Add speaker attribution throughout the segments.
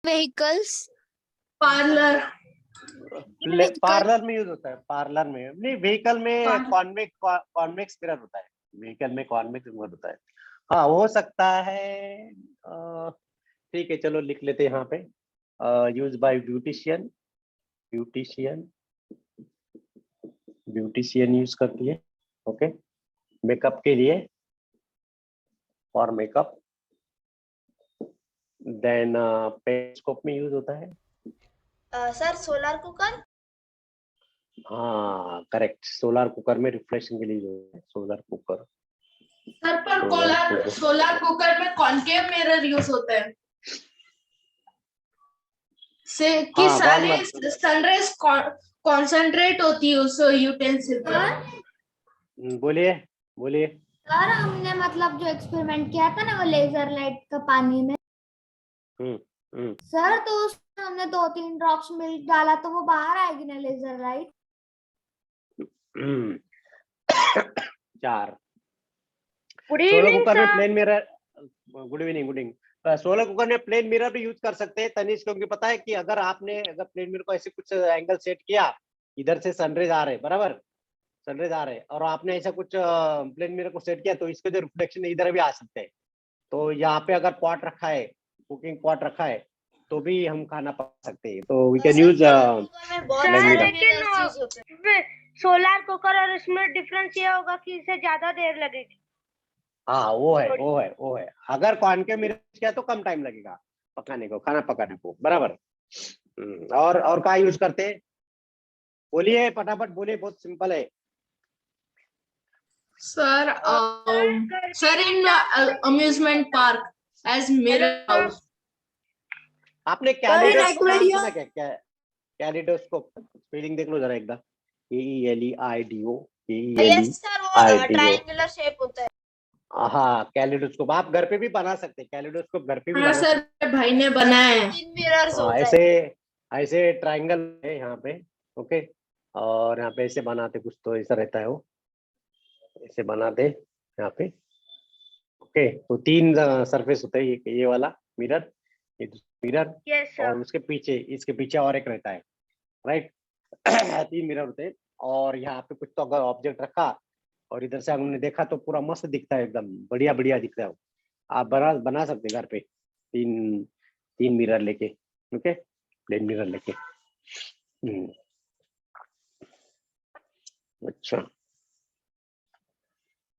Speaker 1: vehicles,
Speaker 2: parlour,
Speaker 3: parlour में use होता है, पार्लर में नहीं, व्हीकल में कॉन्वेक्स मिरर होता है, व्हीकल में कॉन्वेक्स मिरर होता है। हाँ हो सकता है, ठीक है चलो लिख लेते हैं यहाँ पे, use by beautician, beautician use करती है, ओके, मेकअप के लिए, फॉर मेकअप। देन पेरिस्कोप में यूज होता है।
Speaker 1: सर सोलर कुकर,
Speaker 3: हाँ करेक्ट, सोलर कुकर में रिफ्लेक्शन के लिए यूज है, सोलर कुकर।
Speaker 2: सर पर सोलर कुकर में कॉनकेव मिरर यूज होता है से कि
Speaker 3: हाँ,
Speaker 2: सारे सनराइज कॉन्सेंट्रेट होती है उस यूटेंसिल पर।
Speaker 3: बोलिए बोलिए।
Speaker 4: सर हमने मतलब जो एक्सपेरिमेंट किया था ना वो लेजर लाइट का पानी में, सर तो उसमें हमने 2-3 ड्रॉप्स मिल्क डाला तो वो बाहर आएगी ना laser light.
Speaker 3: 4
Speaker 5: good
Speaker 3: solar
Speaker 5: evening
Speaker 3: cooker में
Speaker 5: sir.
Speaker 3: Plane mirror, good evening good evening. Solar cooker में प्लेन मिरर भी यूज कर सकते हैं तनिष्क, क्योंकि पता है कि अगर प्लेन मिरर को ऐसे कुछ एंगल सेट किया, इधर से सनरेज आ रहे बराबर, सनरेज आ रहे, और आपने ऐसा कुछ प्लेन मिरर को सेट किया तो इसके जो रिफ्लेक्शन इधर भी आ सकते हैं। तो यहाँ पे अगर पॉट रखा है, कुकिंग पॉट रखा है, तो भी हम खाना पका सकते हैं, तो we can use plane mirror.
Speaker 5: लेकिन सोलर कुकर और इसमें डिफरेंस ये होगा कि इसे ज्यादा देर लगेगी।
Speaker 3: हाँ वो है, अगर कॉनकेव मिरर किया तो कम टाइम लगेगा पकाने को, खाना पकाने को, बराबर। और क्या यूज करते हैं, बोलिए फटाफट बोलिए, बहुत सिंपल है।
Speaker 2: Sir sir in amusement park as mirror house.
Speaker 3: आपने कैलिडोस्कोप नाम सुना क्या? कैलिडोस्कोप स्पेलिंग देख लो जरा एक बार, KELEIDO,
Speaker 1: ट्रायंगुलर शेप होता है।
Speaker 3: हाँ कैलिडोस्कोप आप घर पे भी बना सकते हैं, कैलिडोस्कोप घर पे भी
Speaker 2: हाँ
Speaker 3: बना
Speaker 2: सर भाई ने बनाया है।
Speaker 1: 3 मिरर्स होता है।
Speaker 3: ऐसे ट्रायंगल है यहाँ पे, ओके, और यहाँ पे ऐसे बनाते, कुछ तो ऐसा रहता है, वो ऐसे बनाते यहाँ पे, ओके। तो 3 सरफेस होते हैं, ये वाला मिरर, ये मिरर,
Speaker 5: यस
Speaker 3: और
Speaker 5: सर।
Speaker 3: उसके पीछे, इसके पीछे और एक रहता है, राइट। 3 मिरर होते हैं, और यहाँ पे कुछ तो अगर ऑब्जेक्ट रखा और इधर से हमने देखा तो पूरा मस्त दिखता है, एकदम बढ़िया बढ़िया दिखता है। आप बना सकते हैं घर पे 3 मिरर लेके, ओके, प्लेन मिरर लेके। अच्छा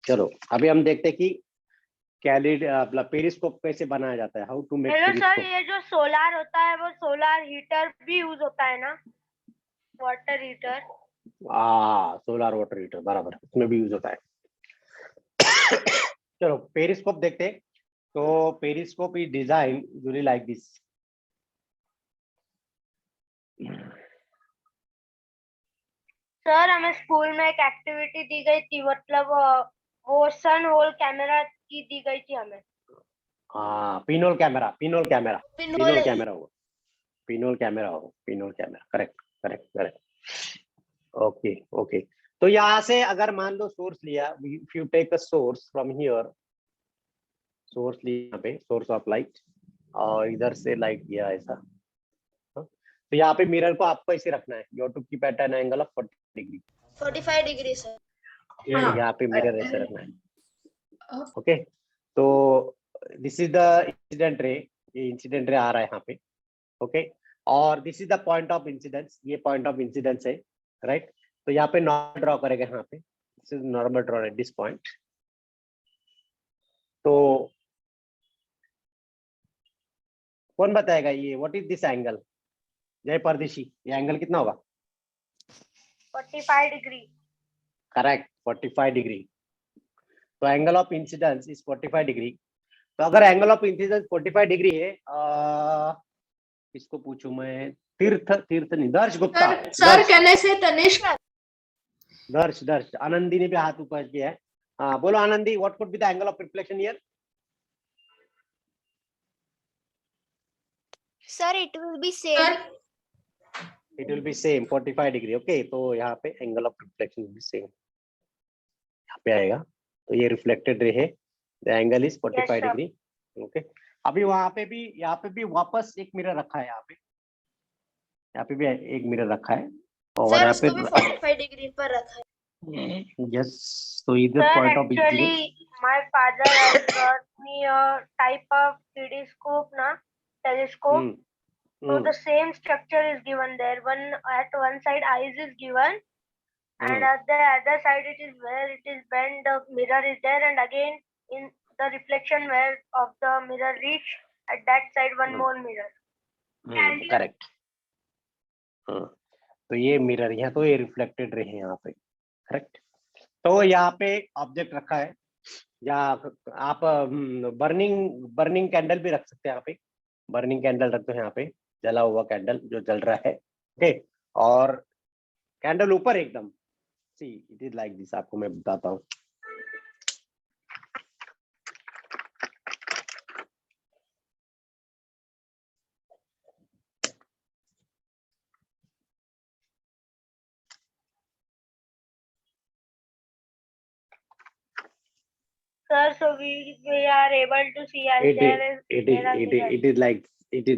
Speaker 3: चलो अभी हम देखते हैं कि पेरिस्कोप कैसे बनाया जाता है, how to make
Speaker 5: hello sir,
Speaker 3: periscope.
Speaker 5: ये जो सोलार होता है वो सोलार हीटर भी यूज होता है ना, water heater.
Speaker 3: Solar water heater, बराबर, उसमें भी यूज होता है। चलो पेरिस्कोप देखते हैं। तो periscope is design usually like this.
Speaker 5: Sir हमें स्कूल में एक एक्टिविटी दी गई थी, मतलब वो सन होल कैमरा की दी गई थी हमें।
Speaker 3: Pinhole camera
Speaker 1: pinhole
Speaker 3: camera, correct. Okay okay, तो यहाँ से अगर मान लो सोर्स लिया, if you take a source from here, source लिया यहाँ पे, सोर्स ऑफ लाइट, और इधर से लाइट दिया ऐसा, तो यहाँ पे मिरर को आपको ऐसे रखना है, you have to keep at an angle of
Speaker 1: 45 degree sir.
Speaker 3: यहाँ पे मिरर ऐसे रखना है, ओके। तो this is the incident ray, ये इंसिडेंट रे आ रहा है यहाँ पे, ओके, और this is the point of incidence, ये पॉइंट ऑफ इंसिडेंस है, राइट। तो यहाँ पे नॉर्मल ड्रॉ करेगा, यहाँ पे this is normal draw at this point. तो कौन बताएगा ये व्हाट इज दिस एंगल, जय परदेशी, ये एंगल कितना होगा?
Speaker 5: 45 डिग्री।
Speaker 3: Correct, 45 degree. तो angle of incidence is 45 degree. तो अगर एंगल ऑफ इंसिडेंस 45 डिग्री है, किसको पूछूं मैं, तीर्थ नहीं, दर्श गुप्ता।
Speaker 2: सर कहने से तनिष्क।
Speaker 3: दर्श आनंदी ने भी हाथ ऊपर किया है। हाँ बोलो Anandi, what could be the angle of reflection here?
Speaker 1: Sir it will be same.
Speaker 3: It will be same 45 degree, okay. तो यहाँ पे angle of reflection will be same, यहाँ पे आएगा। तो ये रिफ्लेक्टेड रे है, the angle is 45 degree, okay. अभी वहां पे भी, यहाँ पे भी वापस एक मिरर रखा है, यहाँ पे भी एक मिरर रखा है और
Speaker 1: सर
Speaker 3: यहाँ
Speaker 1: उसको भी
Speaker 3: पे
Speaker 1: 45 डिग्री पर रखा है।
Speaker 3: यस, तो इधर
Speaker 5: Sir,
Speaker 3: point of
Speaker 5: actually, my father has got me a type of telescope, na telescope. So the same structure is given there. One side eyes is given, and at the other side it is where it is bent. The mirror is there, and again in the reflection where of the mirror reach at that side one more mirror.
Speaker 3: Correct. तो ये mirror, यहाँ तो ये reflected रहे यहाँ पे, correct. तो यहाँ पे एक ऑब्जेक्ट रखा है, या आप बर्निंग कैंडल भी रख सकते हैं यहाँ पे, बर्निंग कैंडल रख दो यहाँ पे, जला हुआ कैंडल जो जल रहा है, ओके। और कैंडल ऊपर एकदम, see it is like this, आपको मैं बताता हूँ।
Speaker 5: Sir, so we are able to see as
Speaker 3: it is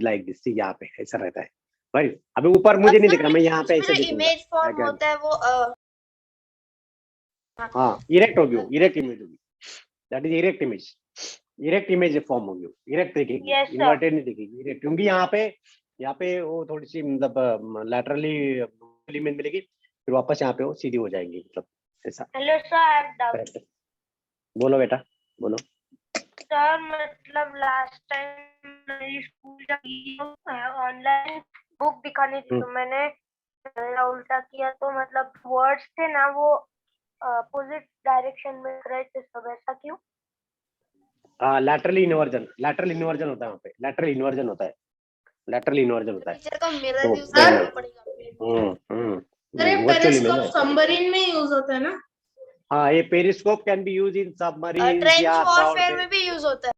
Speaker 3: like this, see यहाँ पे ऐसा रहता है भाई। अभी ऊपर मुझे नहीं दिख रहा, मैं यहाँ पे ऐसे दिखूंगा।
Speaker 1: इमेज फॉर्म होता है वो
Speaker 3: हाँ, इरेक्ट होगी, इरेक्ट इमेज होगी, that is erect image form होगी, इरेक्ट दिखेगी, इन्वर्टेड नहीं दिखेगी, इरेक्ट। क्योंकि यहाँ पे वो थोड़ी सी मतलब लैटरली इमेज मिलेगी, फिर वापस यहाँ पे वो सीधी हो जाएंगी, मतलब ऐसा।
Speaker 5: Hello sir, I have doubt.
Speaker 3: बोलो बेटा, बोलो।
Speaker 5: सर मतलब लास्ट टाइम मेरी स्कूल ऑनलाइन बुक दिखानी थी, तो मैंने उल्टा किया, तो मतलब वर्ड्स थे ना वो अपोजिट डायरेक्शन में रहे थे, सब ऐसा क्यों?
Speaker 3: लैटरल इन्वर्जन होता है वहाँ पे, लैटरल इन्वर्जन होता है।
Speaker 1: टीचर को मिरर यूज करना पड़ेगा।
Speaker 2: अरे पेरिस्कोप सबमरीन में यूज होता है ना?
Speaker 3: हाँ, ये periscope can be use in submarine
Speaker 1: trench
Speaker 3: या
Speaker 1: वॉरफेयर में भी यूज होता है।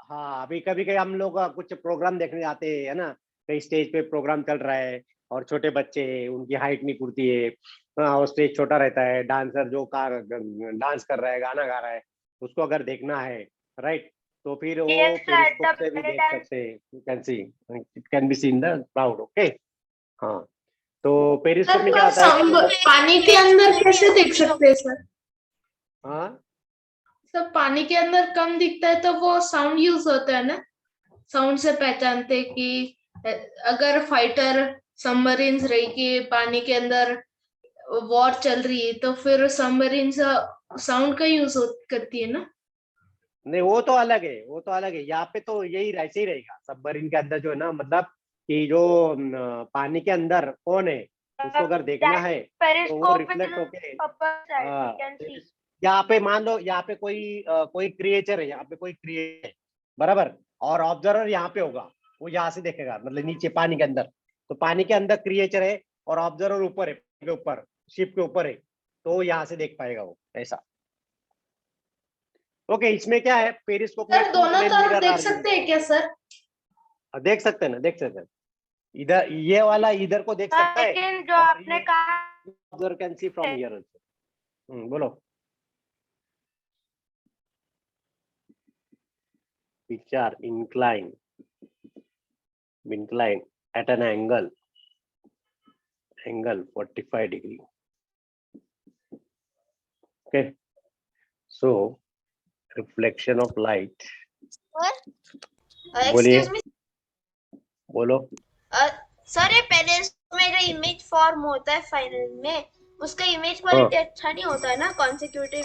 Speaker 3: हाँ, अभी कभी हम लोग कुछ प्रोग्राम देखने जाते हैं ना, कहीं स्टेज पे प्रोग्राम चल रहा है और छोटे बच्चे हैं, उनकी हाइट नहीं पूरती है, और स्टेज छोटा रहता है, डांसर जो डांस कर रहा है, गाना गा रहा है, उसको अगर देखना है, राइट, तो फिर वो पेरिस्कोप से भी देख सकते हैं। You can see, it can be seen the crowd, okay. हाँ, तो पेरिस्कोप में क्या होता है,
Speaker 2: पानी के अंदर कैसे देख सकते हैं सर?
Speaker 3: हाँ
Speaker 2: सर, पानी के अंदर कम दिखता है तो वो साउंड यूज होता है ना, साउंड से पहचानते कि अगर फाइटर सबमरीन्स रही कि पानी के अंदर वॉर चल रही है, तो फिर सबमरीन साउंड का यूज करती है ना?
Speaker 3: नहीं, वो तो अलग है, यहाँ पे तो यही ऐसे ही रहेगा। सबमरीन के अंदर जो है ना, मतलब कि जो पानी के अंदर कौन है उसको अगर देखना है तो वो रिफ्लेक्ट होके, यहाँ पे मान लो यहाँ पे कोई क्रिएचर है, यहाँ पे कोई क्रिएचर है, बराबर, और ऑब्जर्वर यहाँ पे होगा, वो यहाँ से देखेगा, मतलब नीचे पानी के अंदर, तो पानी के अंदर क्रिएचर है और ऑब्जर्वर ऊपर है, ऊपर शिप के ऊपर है, तो यहाँ से देख पाएगा वो, ऐसा। ओके, इसमें क्या है, पेरिस्कोप में
Speaker 2: दोनों तरफ देख सकते हैं क्या सर?
Speaker 3: देख सकते हैं ना, देख सकते हैं। इधर ये वाला इधर को देख सकता है,
Speaker 5: लेकिन जो आपने कहा
Speaker 3: observer can see from here also. बोलो। which are inclined at an angle 45 degree. Okay, so reflection of light.
Speaker 1: Excuse me
Speaker 3: बोलो।
Speaker 1: सर, ये पहले में जो इमेज फॉर्म होता है फाइनल में, उसका इमेज क्वालिटी अच्छा नहीं होता है ना कॉन्सेक्यूटिव।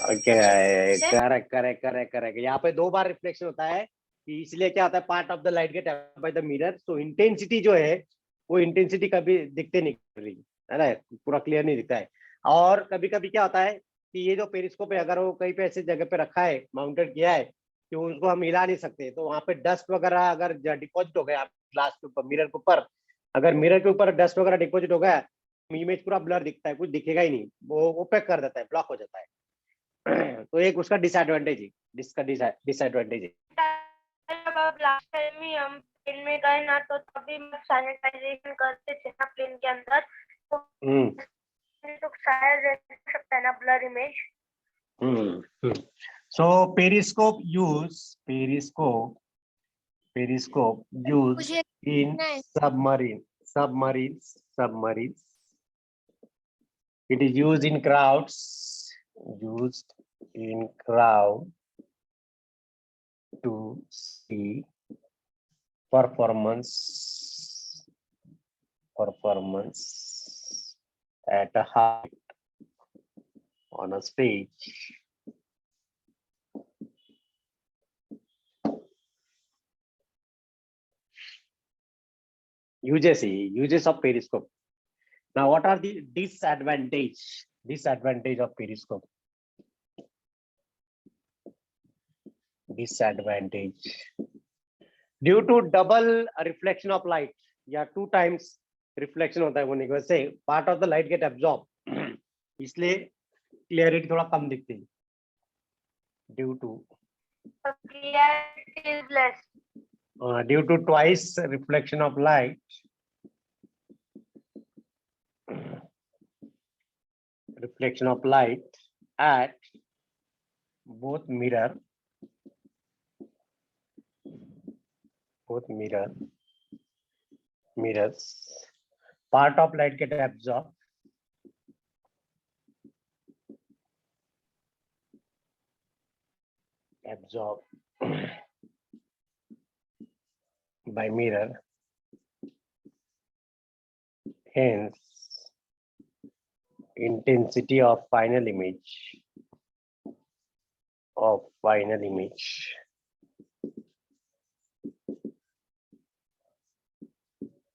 Speaker 1: करेक्ट। यहाँ पे 2 बार रिफ्लेक्शन होता है, इसलिए क्या होता है, part of the light get absorbed by the mirror, so intensity जो है वो इंटेंसिटी कभी दिखते नहीं है ना, पूरा क्लियर नहीं दिखता है। और कभी कभी क्या होता है कि ये जो पेरिस्कोप है, अगर वो कहीं पे ऐसे जगह पे रखा है, माउंटेड किया है, कि उसको हम हिला नहीं सकते, तो वहां पे डस्ट वगैरह अगर डिपॉजिट हो गया ग्लास के ऊपर, मिरर के ऊपर, अगर मिरर के ऊपर डस्ट वगैरह डिपॉजिट हो गया, इमेज पूरा ब्लर दिखता है, कुछ दिखेगा ही नहीं, वो ओपेक कर देता है, ब्लॉक हो जाता है। तो एक उसका डिसएडवांटेज है, डिसएडवांटेज है।
Speaker 5: लास्ट टाइम ही हम प्लेन में गए ना, तो तभी सैनिटाइजेशन करते थे ना प्लेन के अंदर, तो शायद रह सकता है ना blur image.
Speaker 3: So periscope
Speaker 1: periscope used
Speaker 4: मुझे
Speaker 1: in
Speaker 4: नहीं।
Speaker 1: submarines. It is used in crowds, to see performance at a height on a stage. Uses of periscope. Now, what are the disadvantage of periscope? Disadvantage. Due to double reflection of light, या 2 times reflection होता है वो नहीं, वैसे part of the light get absorbed, इसलिए clarity थोड़ा कम दिखती है. Due to
Speaker 5: Clarity is less.
Speaker 1: due to twice reflection of light, at both mirrors, part of light get absorbed by mirror, hence intensity of final image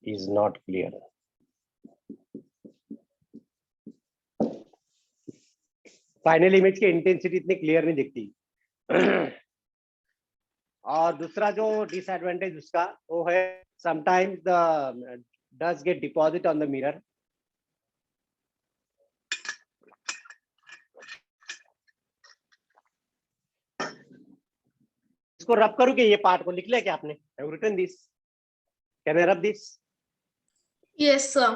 Speaker 1: is not clear. Final image की intensity इतनी clear नहीं दिखती. और दूसरा जो disadvantage उसका वो है sometimes the dust get deposit on the mirror. इसको रब करूं कि ये पार्ट को लिख लिया क्या आपने? I have written this. Can I rub this?
Speaker 2: Yes, sir.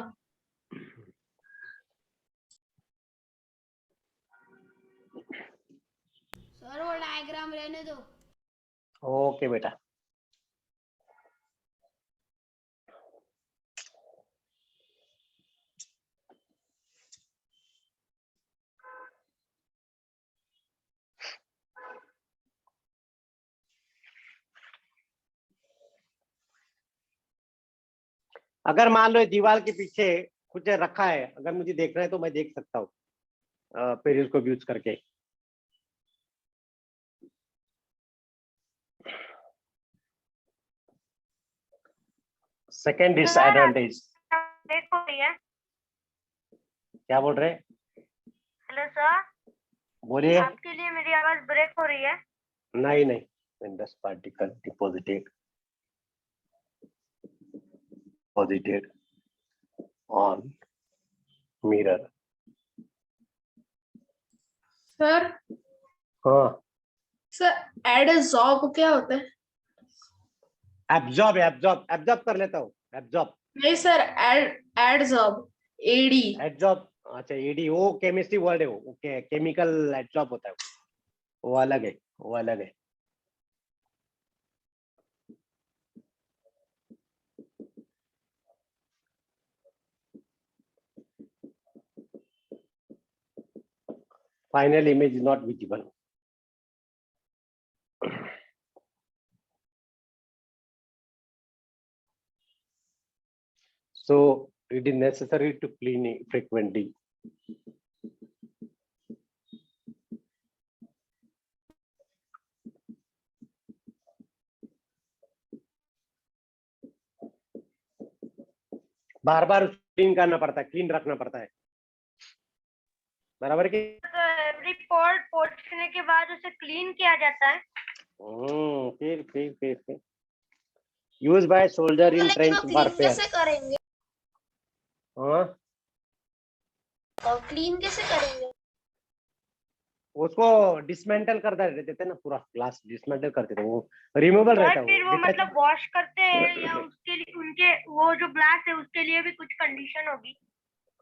Speaker 4: Sir वो डायग्राम रहने दो।
Speaker 1: ओके बेटा. अगर मान लो दीवार के पीछे कुछ रखा है, अगर मुझे देखना है तो मैं देख सकता हूँ पेरिस्कोप यूज करके. Second disadvantage.
Speaker 5: ब्रेक हो रही है.
Speaker 1: क्या बोल रहे?
Speaker 5: हेलो सर,
Speaker 1: बोलिए.
Speaker 5: आपके लिए मेरी आवाज ब्रेक हो रही है?
Speaker 1: नहीं. Dust particle deposited on mirror.
Speaker 2: Sir,
Speaker 1: हाँ.
Speaker 2: sir, adsorb क्या होता है?
Speaker 1: एब्जॉर्ब कर लेता हूँ. एब्जॉर्ब
Speaker 2: नहीं सर, adsorb, AD.
Speaker 1: एब्जॉर्ब. अच्छा, एडी वो केमिस्ट्री वर्ड है. वो केमिकल एब्जॉर्ब होता है. वो अलग है. Final image is not visible. So it is necessary to clean it frequently. Bar clean करना पड़ता है, क्लीन रखना पड़ता है. बराबर की.
Speaker 5: एवरी पोर्ट पोंछने के बाद उसे क्लीन किया जाता है.
Speaker 1: फिर use by soldier in trench warfare.
Speaker 4: कैसे करेंगे?
Speaker 1: हाँ,
Speaker 4: और क्लीन कैसे करेंगे?
Speaker 1: उसको डिसमेंटल कर देते ना, पूरा ग्लास डिसमेंटल करते थे. वो रिमूवेबल रहता है.
Speaker 5: फिर वो मतलब वॉश करते हैं या उसके लिए उनके वो जो ग्लास है उसके लिए भी कुछ कंडीशन होगी?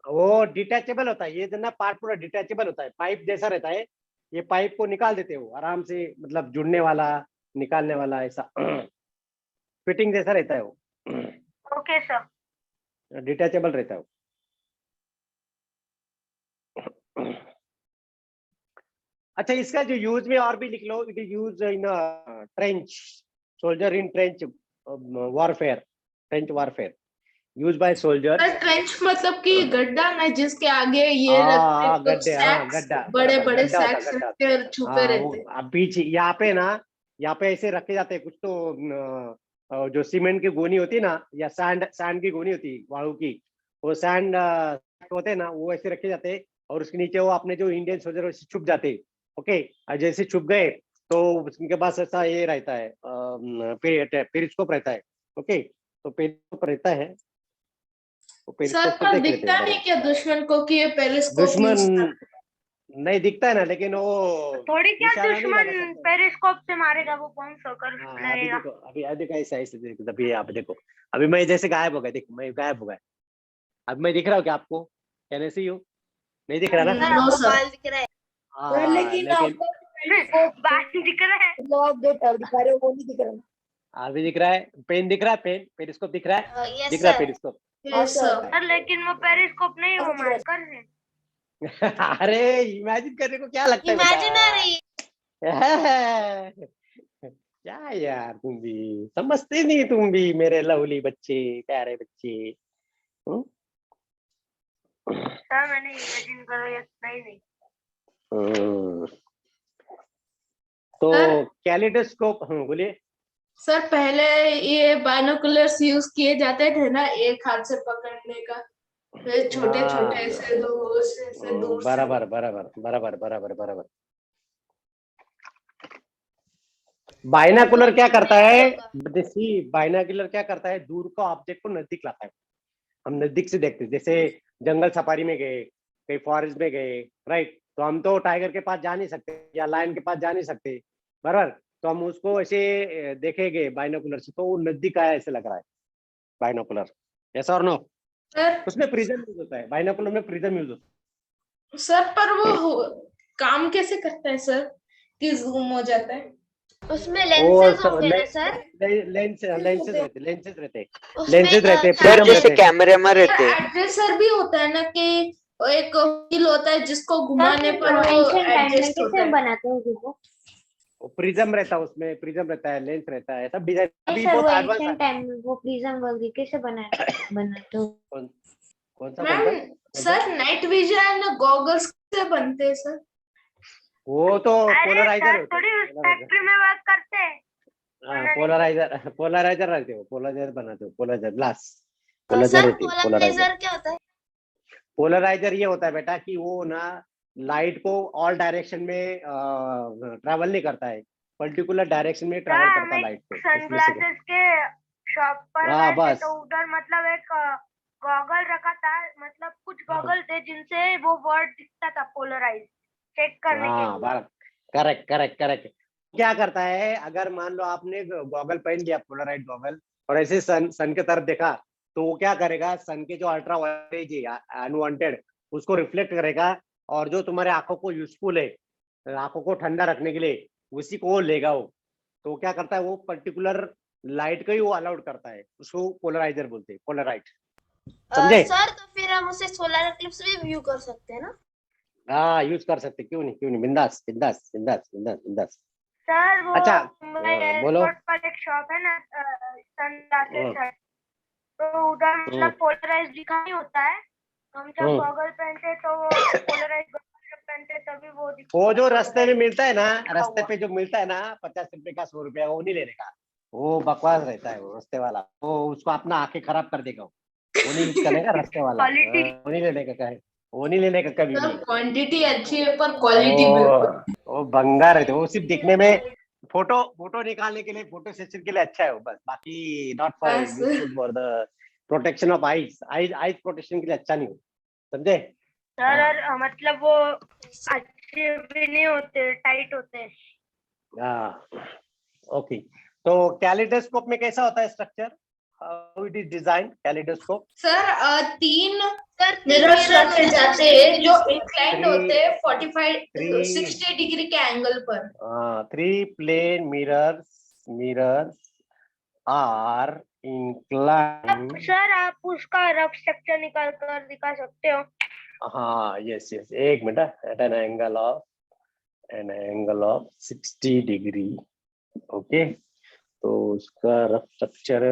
Speaker 1: वो डिटैचेबल होता है. ये ना पार्ट पूरा डिटैचेबल होता है, पाइप जैसा रहता है. ये पाइप को निकाल देते हो आराम से, मतलब जुड़ने वाला निकालने वाला ऐसा. फिटिंग जैसा रहता है वो,
Speaker 5: ओके सर।
Speaker 1: डिटैचेबल रहता है वो। अच्छा, इसका जो यूज में और भी लिख लो, it is use in trench, soldier in trench warfare, trench warfare use by soldiers.
Speaker 2: Trench मतलब कि गड्ढा ना, जिसके आगे ये रखते
Speaker 1: हाँ
Speaker 2: तो
Speaker 1: गड्ढे, हाँ
Speaker 2: सैक्स,
Speaker 1: गड्ढा,
Speaker 2: बड़े
Speaker 1: बराबर,
Speaker 2: बड़े
Speaker 1: गड्ढा होता है,
Speaker 2: सैक्स
Speaker 1: गड्ढा।
Speaker 2: रखते और छुपे
Speaker 1: हाँ वो
Speaker 2: रहते।
Speaker 1: अब पीछे यहाँ पे ना, यहाँ पे ऐसे रखे जाते हैं कुछ तो जो सीमेंट की गोनी होती है ना, या सैंड, सैंड की गोनी होती है वाळू की, वो सैंड होते हैं ना, वो ऐसे रखे जाते हैं, और उसके नीचे वो अपने जो इंडियन सोल्जर वैसे छुप जाते हैं। ओके, और जैसे छुप गए तो उनके पास ऐसा ये रहता है, पेरिस्कोप रहता है। ओके, तो पेरिस्कोप रहता है, वो
Speaker 2: सर
Speaker 1: पेरिस्कोप से
Speaker 2: पर
Speaker 1: देख लेते
Speaker 2: दिखता
Speaker 1: हैं
Speaker 2: नहीं
Speaker 1: बराबर।
Speaker 2: क्या दुश्मन को कि ये पेरिस्कोप
Speaker 1: दुश्मन
Speaker 2: यूज कर?
Speaker 1: नहीं दिखता है ना, लेकिन वो
Speaker 5: थोड़ी क्या
Speaker 1: निशाना नहीं लगा
Speaker 5: दुश्मन
Speaker 1: सकते।
Speaker 5: पेरिस्कोप से मारेगा, वो कौन सा कर
Speaker 1: हाँ अभी
Speaker 5: लगेगा।
Speaker 1: देखो, अभी देखो ऐसा ऐसे देखो, अभी आप देखो, अभी मैं जैसे गायब हो गया, देखो मैं गायब हो गया, अब मैं दिख रहा हूँ क्या आपको? कहने से ही हूँ, नहीं दिख रहा ना?
Speaker 2: No sir.
Speaker 1: हाँ
Speaker 6: लेकिन
Speaker 1: लेकिन
Speaker 6: आपको
Speaker 5: बात दिख रहा है।
Speaker 6: मतलब आप जो टैब दिखा रहे हो वो नहीं दिख रहा।
Speaker 1: अभी दिख रहा है, पेन दिख रहा है, पेन पेरिस्कोप दिख रहा है,
Speaker 7: यस
Speaker 1: दिख रहा है
Speaker 7: sir.
Speaker 1: Periscope.
Speaker 2: Yes sir.
Speaker 5: Sir लेकिन वो पेरिस्कोप नहीं, वो मार्कर है।
Speaker 1: अरे इमेजिन करने को क्या लगता है
Speaker 7: इमेजिनरी।
Speaker 1: बेटा? क्या यार, तुम भी समझते नहीं, तुम भी मेरे लवली बच्चे, प्यारे बच्चे। हम्म?
Speaker 5: सर मैंने इमेजिन करो ये नहीं।
Speaker 1: हम्म। तो
Speaker 2: सर?
Speaker 1: कैलिडोस्कोप, बोलिए।
Speaker 2: सर पहले ये बाइनोकुलर्स यूज किए जाते थे ना, एक हाथ से पकड़ने का, फिर छोटे छोटे
Speaker 1: हाँ,
Speaker 2: ऐसे दो ऐसे दूर से।
Speaker 1: बराबर बराबर बराबर बराबर बराबर। बाइनाकुलर क्या करता है? बाइनाकुलर क्या करता है, दूर का ऑब्जेक्ट को नजदीक लाता है। हम नजदीक से देखते हैं, जैसे जंगल सफारी में गए, कहीं फॉरेस्ट में गए, राइट, तो हम तो टाइगर के पास जा नहीं सकते या लायन के पास जा नहीं सकते, बराबर, तो हम उसको ऐसे देखेंगे बाइनोकुलर से, तो वो नजदीक आया ऐसे लग रहा है बाइनोकुलर। यस और नो?
Speaker 2: सर
Speaker 1: उसमें प्रिज्म यूज होता है, बाइनोकुलर में प्रिज्म यूज होता
Speaker 2: सर पर काम कैसे करता है सर कि जूम हो जाता है?
Speaker 7: उसमें
Speaker 1: है। वो
Speaker 7: लेंसेज होंगे ना सर?
Speaker 1: लेंसेज रहते हैं,
Speaker 7: उसमें
Speaker 1: लेंसेज रहते हैं,
Speaker 7: सर
Speaker 1: प्रिज्म
Speaker 7: जैसे
Speaker 1: रहते हैं।
Speaker 8: कैमरे में रहते हैं।
Speaker 2: एड्रेसर भी होता है ना, कि एक व्हील होता है जिसको घुमाने पर वो
Speaker 4: एंशिएंट टाइम में
Speaker 2: एडजस्ट होता
Speaker 4: कैसे
Speaker 2: है।
Speaker 4: बनाते हैं वो?
Speaker 1: प्रिज्म रहता है उसमें, प्रिज्म रहता है, लेंस रहता है, सब डिजाइन
Speaker 4: नहीं
Speaker 1: अभी
Speaker 4: सर, वो
Speaker 1: बहुत एडवांस है।
Speaker 4: एंशिएंट टाइम में वो प्रिज्म वगैरह कैसे बनाते हो?
Speaker 1: कौन सा
Speaker 2: ma'am sir night vision goggles से बनते हैं सर।
Speaker 1: वो तो
Speaker 5: अरे
Speaker 1: पोलराइजर
Speaker 5: सर
Speaker 1: होते
Speaker 5: थोड़ी
Speaker 1: हैं,
Speaker 5: उस फैक्ट्री में बात करते हैं।
Speaker 1: हाँ पोलराइजर रहते हो, पोलराइजर बनाते हो, पोलराइजर ग्लास,
Speaker 7: सर
Speaker 1: पोलराइजर रहती है, पोलराइजर।
Speaker 7: पोलराइजर क्या होता है?
Speaker 1: पोलराइजर ये होता है बेटा कि वो ना लाइट को ऑल डायरेक्शन में ट्रैवल नहीं करता है, पर्टिकुलर डायरेक्शन में ट्रैवल
Speaker 5: सर
Speaker 1: करता है
Speaker 5: हम
Speaker 1: लाइट को,
Speaker 5: एक
Speaker 1: इसमें से।
Speaker 5: सनग्लासेस के शॉप पर
Speaker 1: हाँ
Speaker 5: गए थे,
Speaker 1: बस,
Speaker 5: तो उधर मतलब एक गॉगल रखा था, मतलब कुछ गॉगल थे जिनसे वो वर्ड दिखता था पोलराइज, चेक करने के
Speaker 1: हाँ
Speaker 5: लिए।
Speaker 1: Correct correct correct. क्या करता है, अगर मान लो आपने गॉगल पहन लिया, पोलराइड गॉगल, और ऐसे सन के तरफ देखा, तो वो क्या करेगा, सन के जो अल्ट्रा वायलेट है अनवांटेड, उसको रिफ्लेक्ट करेगा, और जो तुम्हारे आंखों को यूजफुल है, आंखों को ठंडा रखने के लिए, उसी को वो लेगा वो। तो वो क्या करता है, वो पर्टिकुलर लाइट को ही वो अलाउड करता है, उसको पोलराइजर बोलते हैं, पोलराइट। समझे?
Speaker 7: सर तो फिर हम उसे सोलर इक्लिप्स भी व्यू कर सकते हैं ना?
Speaker 1: हाँ यूज कर सकते, क्यों नहीं, बिंदास बिंदास बिंदास बिंदास बिंदास।
Speaker 5: सर वो
Speaker 1: अच्छा,
Speaker 5: मुंबई
Speaker 1: बोलो।
Speaker 5: एयरपोर्ट पर एक शॉप है ना, सनग्लासेस है, तो उधर मतलब पोलराइज दिखा नहीं होता है। हम जब गॉगल पहनते तो वो पोलराइज गॉगल पहनते तभी वो दिखता
Speaker 1: वो
Speaker 5: है,
Speaker 1: जो रास्ते में मिलता है ना,
Speaker 5: लिखा
Speaker 1: रास्ते
Speaker 5: हुआ।
Speaker 1: पे जो मिलता है ना, 50 रुपए का, 100 रुपया, वो नहीं लेने का, वो बकवास रहता है, वो रास्ते वाला, वो उसको अपना आंखें खराब कर देगा, वो नहीं यूज करने का रास्ते वाला।
Speaker 5: क्वालिटी
Speaker 1: वो नहीं लेने का, कहे वो नहीं लेने का कभी
Speaker 2: सर
Speaker 1: भी।
Speaker 2: क्वांटिटी अच्छी है पर क्वालिटी बिल्कुल।
Speaker 1: वो भंगार रहते, वो सिर्फ दिखने में, फोटो फोटो निकालने के लिए, फोटो सेशन के लिए अच्छा है वो, बस, बाकी नॉट फॉर
Speaker 2: बस।
Speaker 1: Useful for the protection of eyes, eyes protection के लिए अच्छा नहीं हो, समझे?
Speaker 5: सर और मतलब वो अच्छे भी नहीं होते, टाइट होते हैं।
Speaker 1: हाँ ओके। तो कैलिडोस्कोप में कैसा होता है structure, how it is design kaleidoscope?
Speaker 2: Sir 3
Speaker 7: sir
Speaker 2: mirrors रखे जाते हैं जो इंक्लाइंड
Speaker 1: Three-
Speaker 2: होते हैं 45
Speaker 1: three-
Speaker 2: 60 डिग्री के एंगल पर।
Speaker 1: 3 plane mirrors are inclined.
Speaker 5: Sir आप उसका रफ स्ट्रक्चर निकाल कर दिखा सकते हो?
Speaker 1: हाँ, yes, yes. एक minute, at an angle of 60 degree. Okay. तो उसका rough structure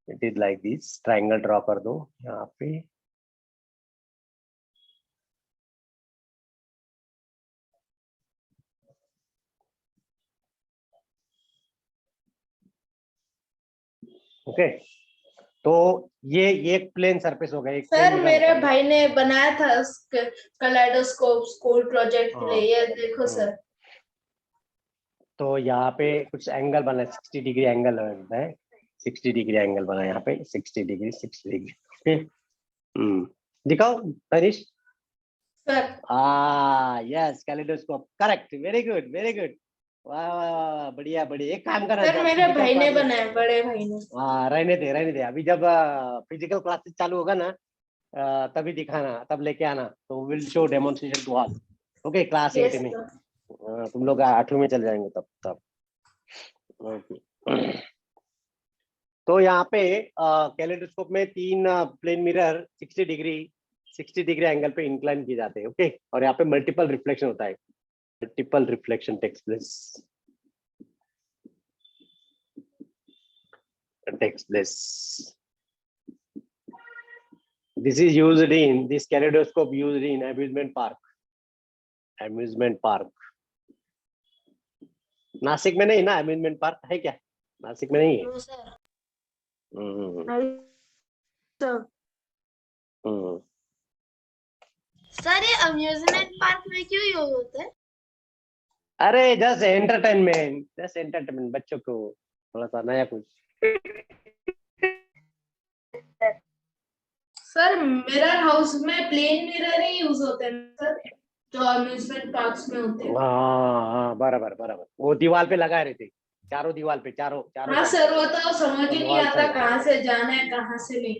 Speaker 1: it is like this. Triangle draw कर दो यहाँ पे. ओके. तो ये एक प्लेन सरफेस हो गया. एक
Speaker 2: सर
Speaker 1: plane
Speaker 2: मेरे
Speaker 1: मिरर.
Speaker 2: भाई ने बनाया था कलाइडोस्कोप स्कूल प्रोजेक्ट के लिए, ये देखो सर.
Speaker 1: तो यहाँ पे कुछ एंगल बना है, 60 डिग्री एंगल बनता है. 60 डिग्री एंगल बना है यहाँ पे. 60 डिग्री. ओके. दिखाओ Tanish.
Speaker 2: Sir
Speaker 1: yes, kaleidoscope. Correct. Very good, very good. वाह वाह वाह, बढ़िया बढ़िया. एक काम करना.
Speaker 2: सर मेरे भाई ने बनाया, बड़े भाई ने.
Speaker 1: हाँ, रहने दे. अभी जब फिजिकल क्लासेस चालू होगा ना, तभी दिखाना, तब लेके आना. तो will show demonstration to all. Okay, class 8 में. तुम लोग 8वीं में चल जाएंगे तब. ओके. तो यहाँ पे कैलिडोस्कोप में 3 प्लेन मिरर 60 डिग्री एंगल पे इंक्लाइन किए जाते हैं. ओके. और यहाँ पे मल्टीपल रिफ्लेक्शन होता है. Multiple reflection takes place. This is used in this kaleidoscope used in amusement park. Nashik में नहीं ना अम्यूजमेंट पार्क है क्या? नासिक में नहीं है.
Speaker 7: No sir. सर ये अम्यूजमेंट पार्क में क्यों यूज होता है?
Speaker 1: अरे जस्ट एंटरटेनमेंट बच्चों को थोड़ा सा नया कुछ.
Speaker 2: सर मिरर हाउस में प्लेन मिरर ही यूज होते हैं सर, जो अम्यूजमेंट पार्क्स में होते हैं.
Speaker 1: हाँ, बराबर. वो दीवार पे लगा रहे थे, चारों दीवार पे. चारों
Speaker 2: हाँ सर, वो तो समझ ही नहीं आता कहाँ से जाना है कहाँ से नहीं.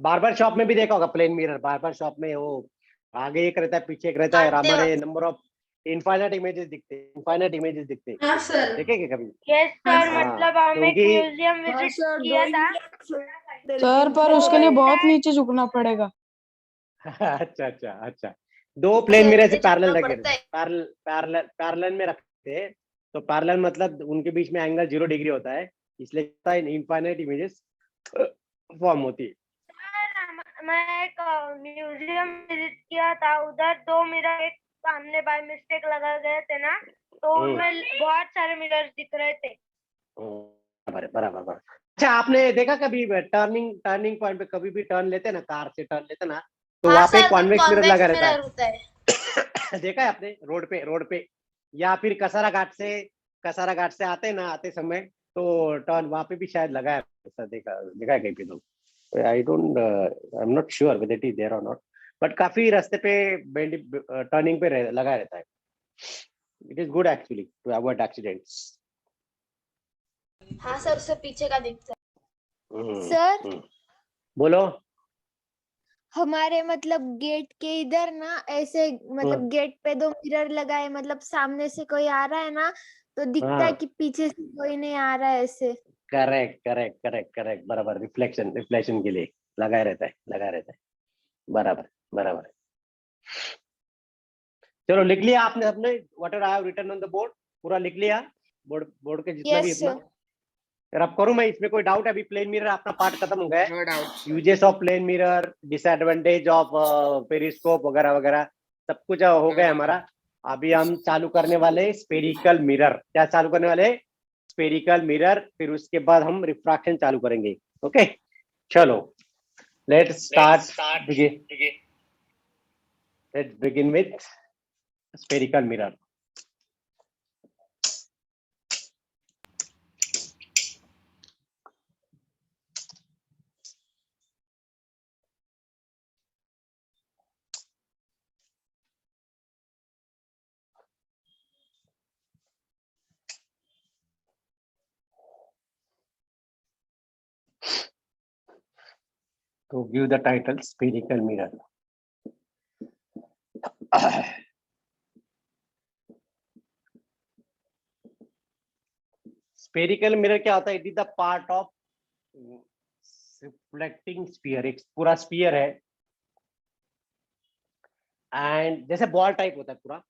Speaker 1: बार्बर शॉप में भी देखा होगा प्लेन मिरर. बार्बर शॉप में वो आगे एक रहता है, पीछे एक रहता है. हमारे नंबर ऑफ इनफाइनाइट इमेजेस दिखते हैं.
Speaker 2: हाँ सर.
Speaker 1: देखे क्या कभी?
Speaker 5: यस सर,
Speaker 1: हाँ,
Speaker 5: मतलब हम एक
Speaker 1: क्योंकि-
Speaker 5: म्यूजियम विजिट किया था
Speaker 6: सर
Speaker 8: पर उसके लिए बहुत नीचे झुकना पड़ेगा.
Speaker 1: अच्छा. 2 प्लेन मिरर से पैरेलल रखे
Speaker 7: पड़ता है.
Speaker 1: पैरेलल में रखते हैं. तो पैरेलल मतलब उनके बीच में एंगल 0 डिग्री होता है, इसलिए इनफाइनाइट इमेजेस फॉर्म होती है.
Speaker 5: मैं एक म्यूजियम विजिट किया था, उधर 2 मिरर एक सामने बाय मिस्टेक लगा गए थे ना, तो उनमें बहुत सारे मिरर्स दिख रहे थे.
Speaker 1: बराबर. अच्छा, आपने देखा कभी टर्निंग पॉइंट पे कभी भी टर्न लेते ना, कार से टर्न लेते ना, तो वहाँ पे कॉन्वेक्स मिरर लगा रहता है. देखा है आपने? रोड पे या फिर कसारा घाट से आते ना, आते समय तो टर्न वहाँ पे भी शायद लगा है. ऐसा देखा है कहीं पे. तो I am not sure whether it is there और नॉट, बट काफी रास्ते पे टर्निंग पे लगा रहता है. It is good actually to avoid accidents.
Speaker 7: हाँ सर, उससे पीछे का दिखता है.
Speaker 4: सर
Speaker 1: बोलो.
Speaker 4: हमारे मतलब गेट के इधर ना ऐसे मतलब गेट पे 2 मिरर लगाए, मतलब सामने से कोई आ रहा है ना तो दिखता है कि पीछे से कोई नहीं आ रहा है ऐसे.
Speaker 1: करेक्ट. बराबर. रिफ्लेक्शन के लिए लगा रहता है. बराबर. चलो, लिख लिया आपने अपने whatever I have written on the board? पूरा लिख लिया बोर्ड के जितना भी
Speaker 4: Yes,
Speaker 1: इतना. फिर अब करूं मैं, इसमें कोई डाउट है? अभी प्लेन मिरर अपना पार्ट खत्म हो गया है.
Speaker 8: No doubt.
Speaker 1: Uses of plane mirror, disadvantage of periscope वगैरह सब कुछ हो गया हमारा. अभी हम चालू करने वाले स्फेरिकल मिरर. क्या चालू करने वाले? Spherical mirror. फिर उसके बाद हम रिफ्रैक्शन चालू करेंगे. ओके, चलो let's begin with spherical mirror. To give the title spherical mirror. Spherical mirror क्या होता है? It is the part of reflecting sphere, एक पूरा स्फीयर है एंड जैसे बॉल टाइप होता है पूरा,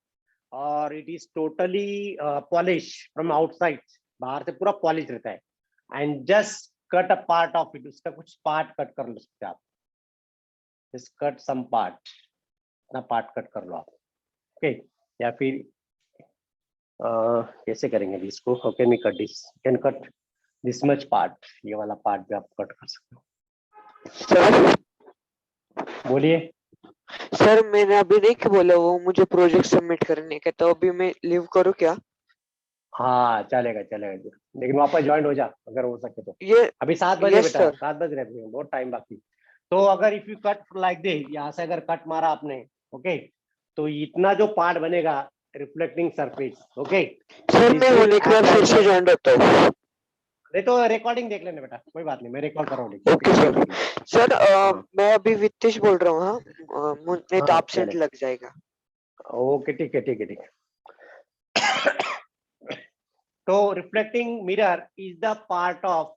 Speaker 1: और it is totally polish from outside, बाहर से पूरा पॉलिश रहता है and just cut a part of it, उसका कुछ पार्ट कट कर लो सकते आप, जस्ट कट सम पार्ट, अपना पार्ट कट कर लो आप, ओके या फिर कैसे करेंगे अभी इसको? How can we cut this? Can cut this much part, ये वाला पार्ट भी आप कट कर सकते हो।
Speaker 9: सर
Speaker 1: बोलिए।
Speaker 9: सर मैंने अभी नहीं बोला वो मुझे प्रोजेक्ट सबमिट करने के, तो अभी मैं लीव करूँ क्या?
Speaker 1: हाँ चलेगा चलेगा, लेकिन वापस ज्वाइन हो जा अगर हो सके तो।
Speaker 9: ये
Speaker 1: अभी 7 बजे
Speaker 9: यस
Speaker 1: बेटा,
Speaker 9: सर।
Speaker 1: 7 बज रहे हैं, बहुत टाइम बाकी। तो अगर if you cut like this, यहाँ से अगर कट मारा आपने, ओके, तो इतना जो पार्ट बनेगा रिफ्लेक्टिंग सरफेस, ओके।
Speaker 9: सर मैं होने के बाद फिर से ज्वाइन होता हूँ।
Speaker 1: नहीं तो रिकॉर्डिंग देख लेना बेटा, कोई बात नहीं, मैं रिकॉर्ड कर रहा हूँ।
Speaker 9: Okay sir. सर मैं अभी वित्तेश बोल रहा हूँ। हाँ नहीं तो
Speaker 1: हाँ,
Speaker 9: एब्सेंट
Speaker 1: चले।
Speaker 9: लग जाएगा।
Speaker 1: ओके ठीक है ठीक है ठीक है। तो reflecting mirror is the part of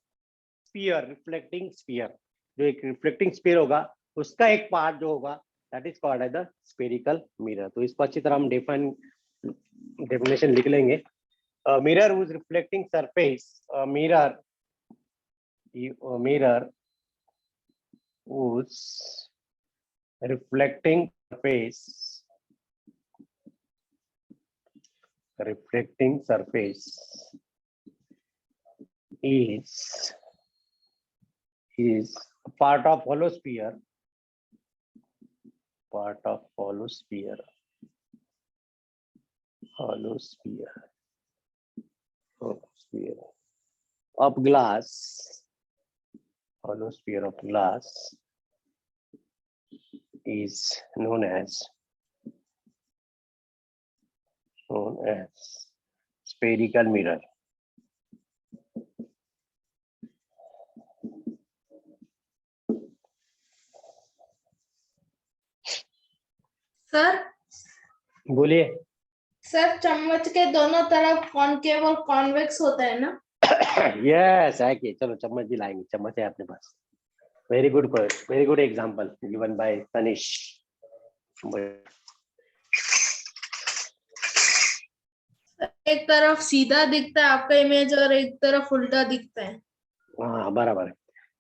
Speaker 1: sphere, reflecting sphere, जो एक रिफ्लेक्टिंग स्फीयर होगा उसका एक पार्ट जो होगा that is called as the spherical mirror. तो इसको अच्छी तरह हम डेफिनेशन लिख लेंगे। Mirror whose reflecting surface, mirror whose reflecting surface is a part of hollow sphere, hollow sphere of glass, hollow sphere of glass is known as spherical mirror.
Speaker 2: Sir
Speaker 1: बोलिए।
Speaker 2: Sir चम्मच के दोनों तरफ कॉनकेव और convex होता है ना?
Speaker 1: Yes है कि, चलो चम्मच भी लाएंगे, चम्मच है अपने पास। Very good example given by Tanish.
Speaker 2: एक तरफ सीधा दिखता है आपका इमेज और एक तरफ उल्टा दिखता है।
Speaker 1: हाँ बराबर है।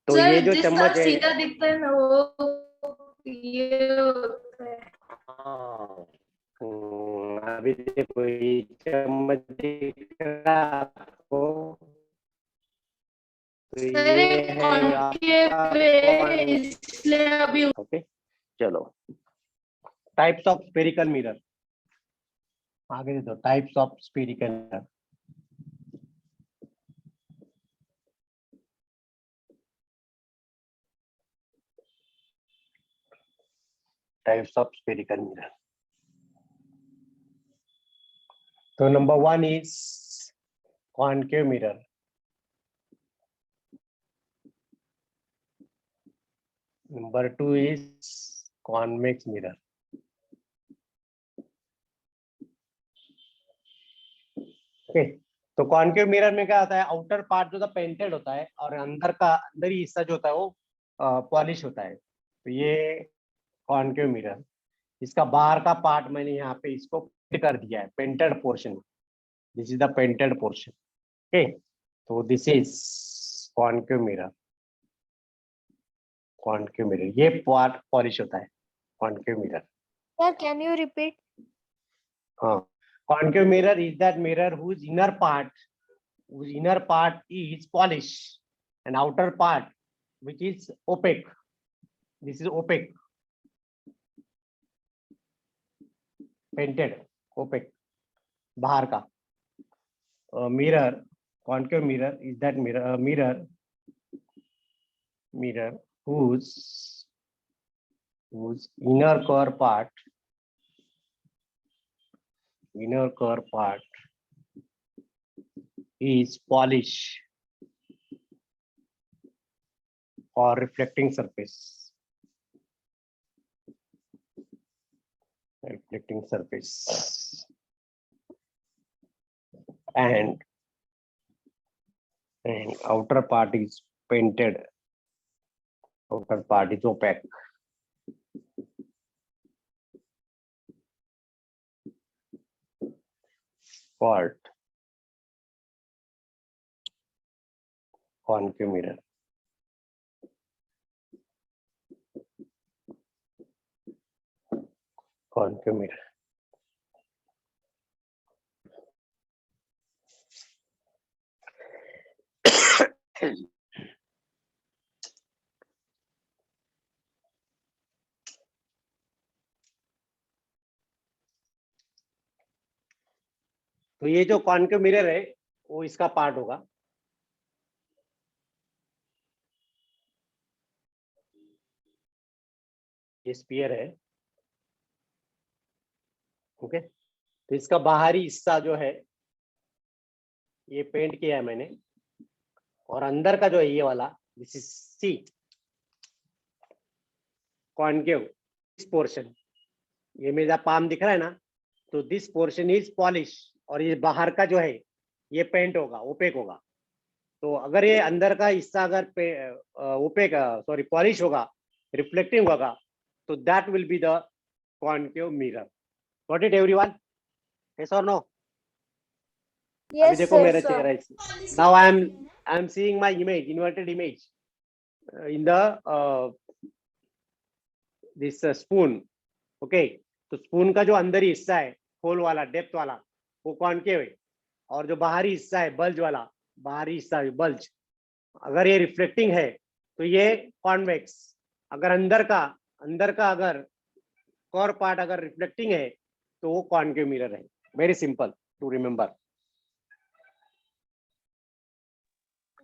Speaker 1: तो
Speaker 2: सर
Speaker 1: ये जो
Speaker 2: जिस
Speaker 1: चम्मच
Speaker 2: तरफ
Speaker 1: है,
Speaker 2: सीधा दिखता है ना वो ये होता है।
Speaker 1: हाँ, अभी देखो ये चम्मच दिख रहा है आपको, तो
Speaker 2: सर
Speaker 1: ये
Speaker 2: ये
Speaker 1: है
Speaker 2: कॉनकेव
Speaker 1: आपका
Speaker 2: है इसलिए अभी
Speaker 1: ओके। चलो टाइप्स ऑफ स्फेरिकल मिरर आगे दे दो। Types of spherical mirror, types of spherical mirror. तो number 1 is concave mirror, number 2 is convex mirror, okay. तो कॉनकेव मिरर में क्या होता है, आउटर पार्ट जो था पेंटेड होता है और अंदर ही हिस्सा जो होता है वो पॉलिश होता है। तो ये कॉनकेव मिरर, इसका बाहर का पार्ट मैंने यहाँ पे इसको पेंट कर दिया है, painted portion, this is the painted portion, okay. तो this is concave mirror, concave mirror, ये पार्ट पॉलिश होता है concave mirror.
Speaker 4: Sir, can you repeat?
Speaker 1: हाँ, concave mirror is that mirror whose inner part is polished and outer part which is opaque. This is opaque, painted, opaque, बाहर का। Mirror, concave mirror is that mirror whose inner core part is polished or reflecting surface, and and outer part is painted, outer part is opaque. Called concave mirror. Concave mirror. तो ये जो concave mirror है वो इसका part होगा। ये sphere है, okay. तो इसका बाहरी हिस्सा जो है ये पेंट किया है मैंने, और अंदर का जो है ये वाला, this is see concave, this portion, ये मेरा पाम दिख रहा है ना, तो दिस पोर्शन इज पॉलिश, और ये बाहर का जो है ये पेंट होगा, ओपेक होगा। तो अगर ये अंदर का हिस्सा अगर ओपेक सॉरी पॉलिश होगा, रिफ्लेक्टिंग होगा, तो that will be the concave mirror. Got it everyone? Yes और नो? अभी देखो मेरा चेहरा, now I am seeing my image, inverted image in the this spoon, okay. तो स्पून का जो अंदर हिस्सा है, होल वाला, डेप्थ वाला, वो कॉन्केव है, और जो बाहरी हिस्सा है, बल्ज वाला, बाहरी हिस्सा बल्ज, अगर ये रिफ्लेक्टिंग है तो ये कॉन्वेक्स। अगर अंदर का अगर कोर पार्ट अगर रिफ्लेक्टिंग है तो वो कॉन्केव मिरर है। Very simple to remember.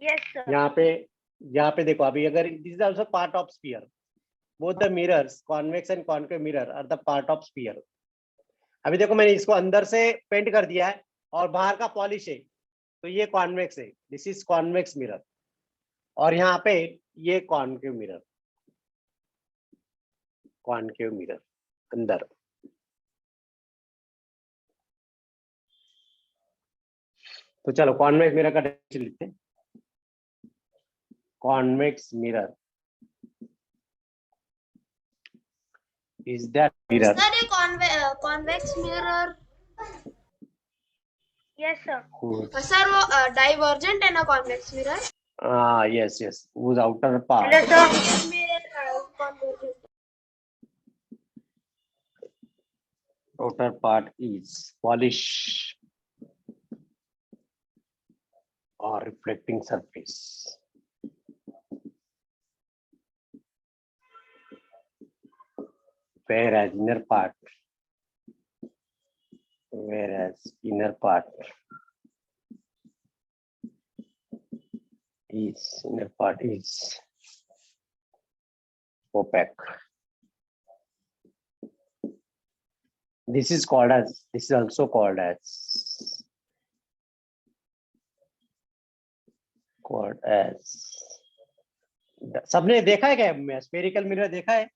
Speaker 5: Yes, sir.
Speaker 1: यहाँ पे देखो, अभी अगर this is also part of sphere, both the mirrors convex and concave mirror are the part of sphere. अभी देखो मैंने इसको अंदर से पेंट कर दिया है और बाहर का पॉलिश है, तो ये कॉन्वेक्स है, दिस इज कॉन्वेक्स मिरर, और यहाँ पे ये कॉन्केव मिरर, कॉन्केव मिरर अंदर। तो चलो कॉन्वेक्स मिरर का डेफिनेशन लिखते हैं। Convex mirror is that mirror?
Speaker 7: Is that a convex mirror?
Speaker 5: Yes, sir.
Speaker 7: Sir, वो divergent है ना convex mirror?
Speaker 1: Yes, yes. Whose outer part?
Speaker 5: Hello, sir.
Speaker 7: Mirror convergent.
Speaker 1: Outer part is polish or reflecting surface. Whereas inner part is opaque. This is also called as सबने देखा है क्या spherical mirror? देखा है?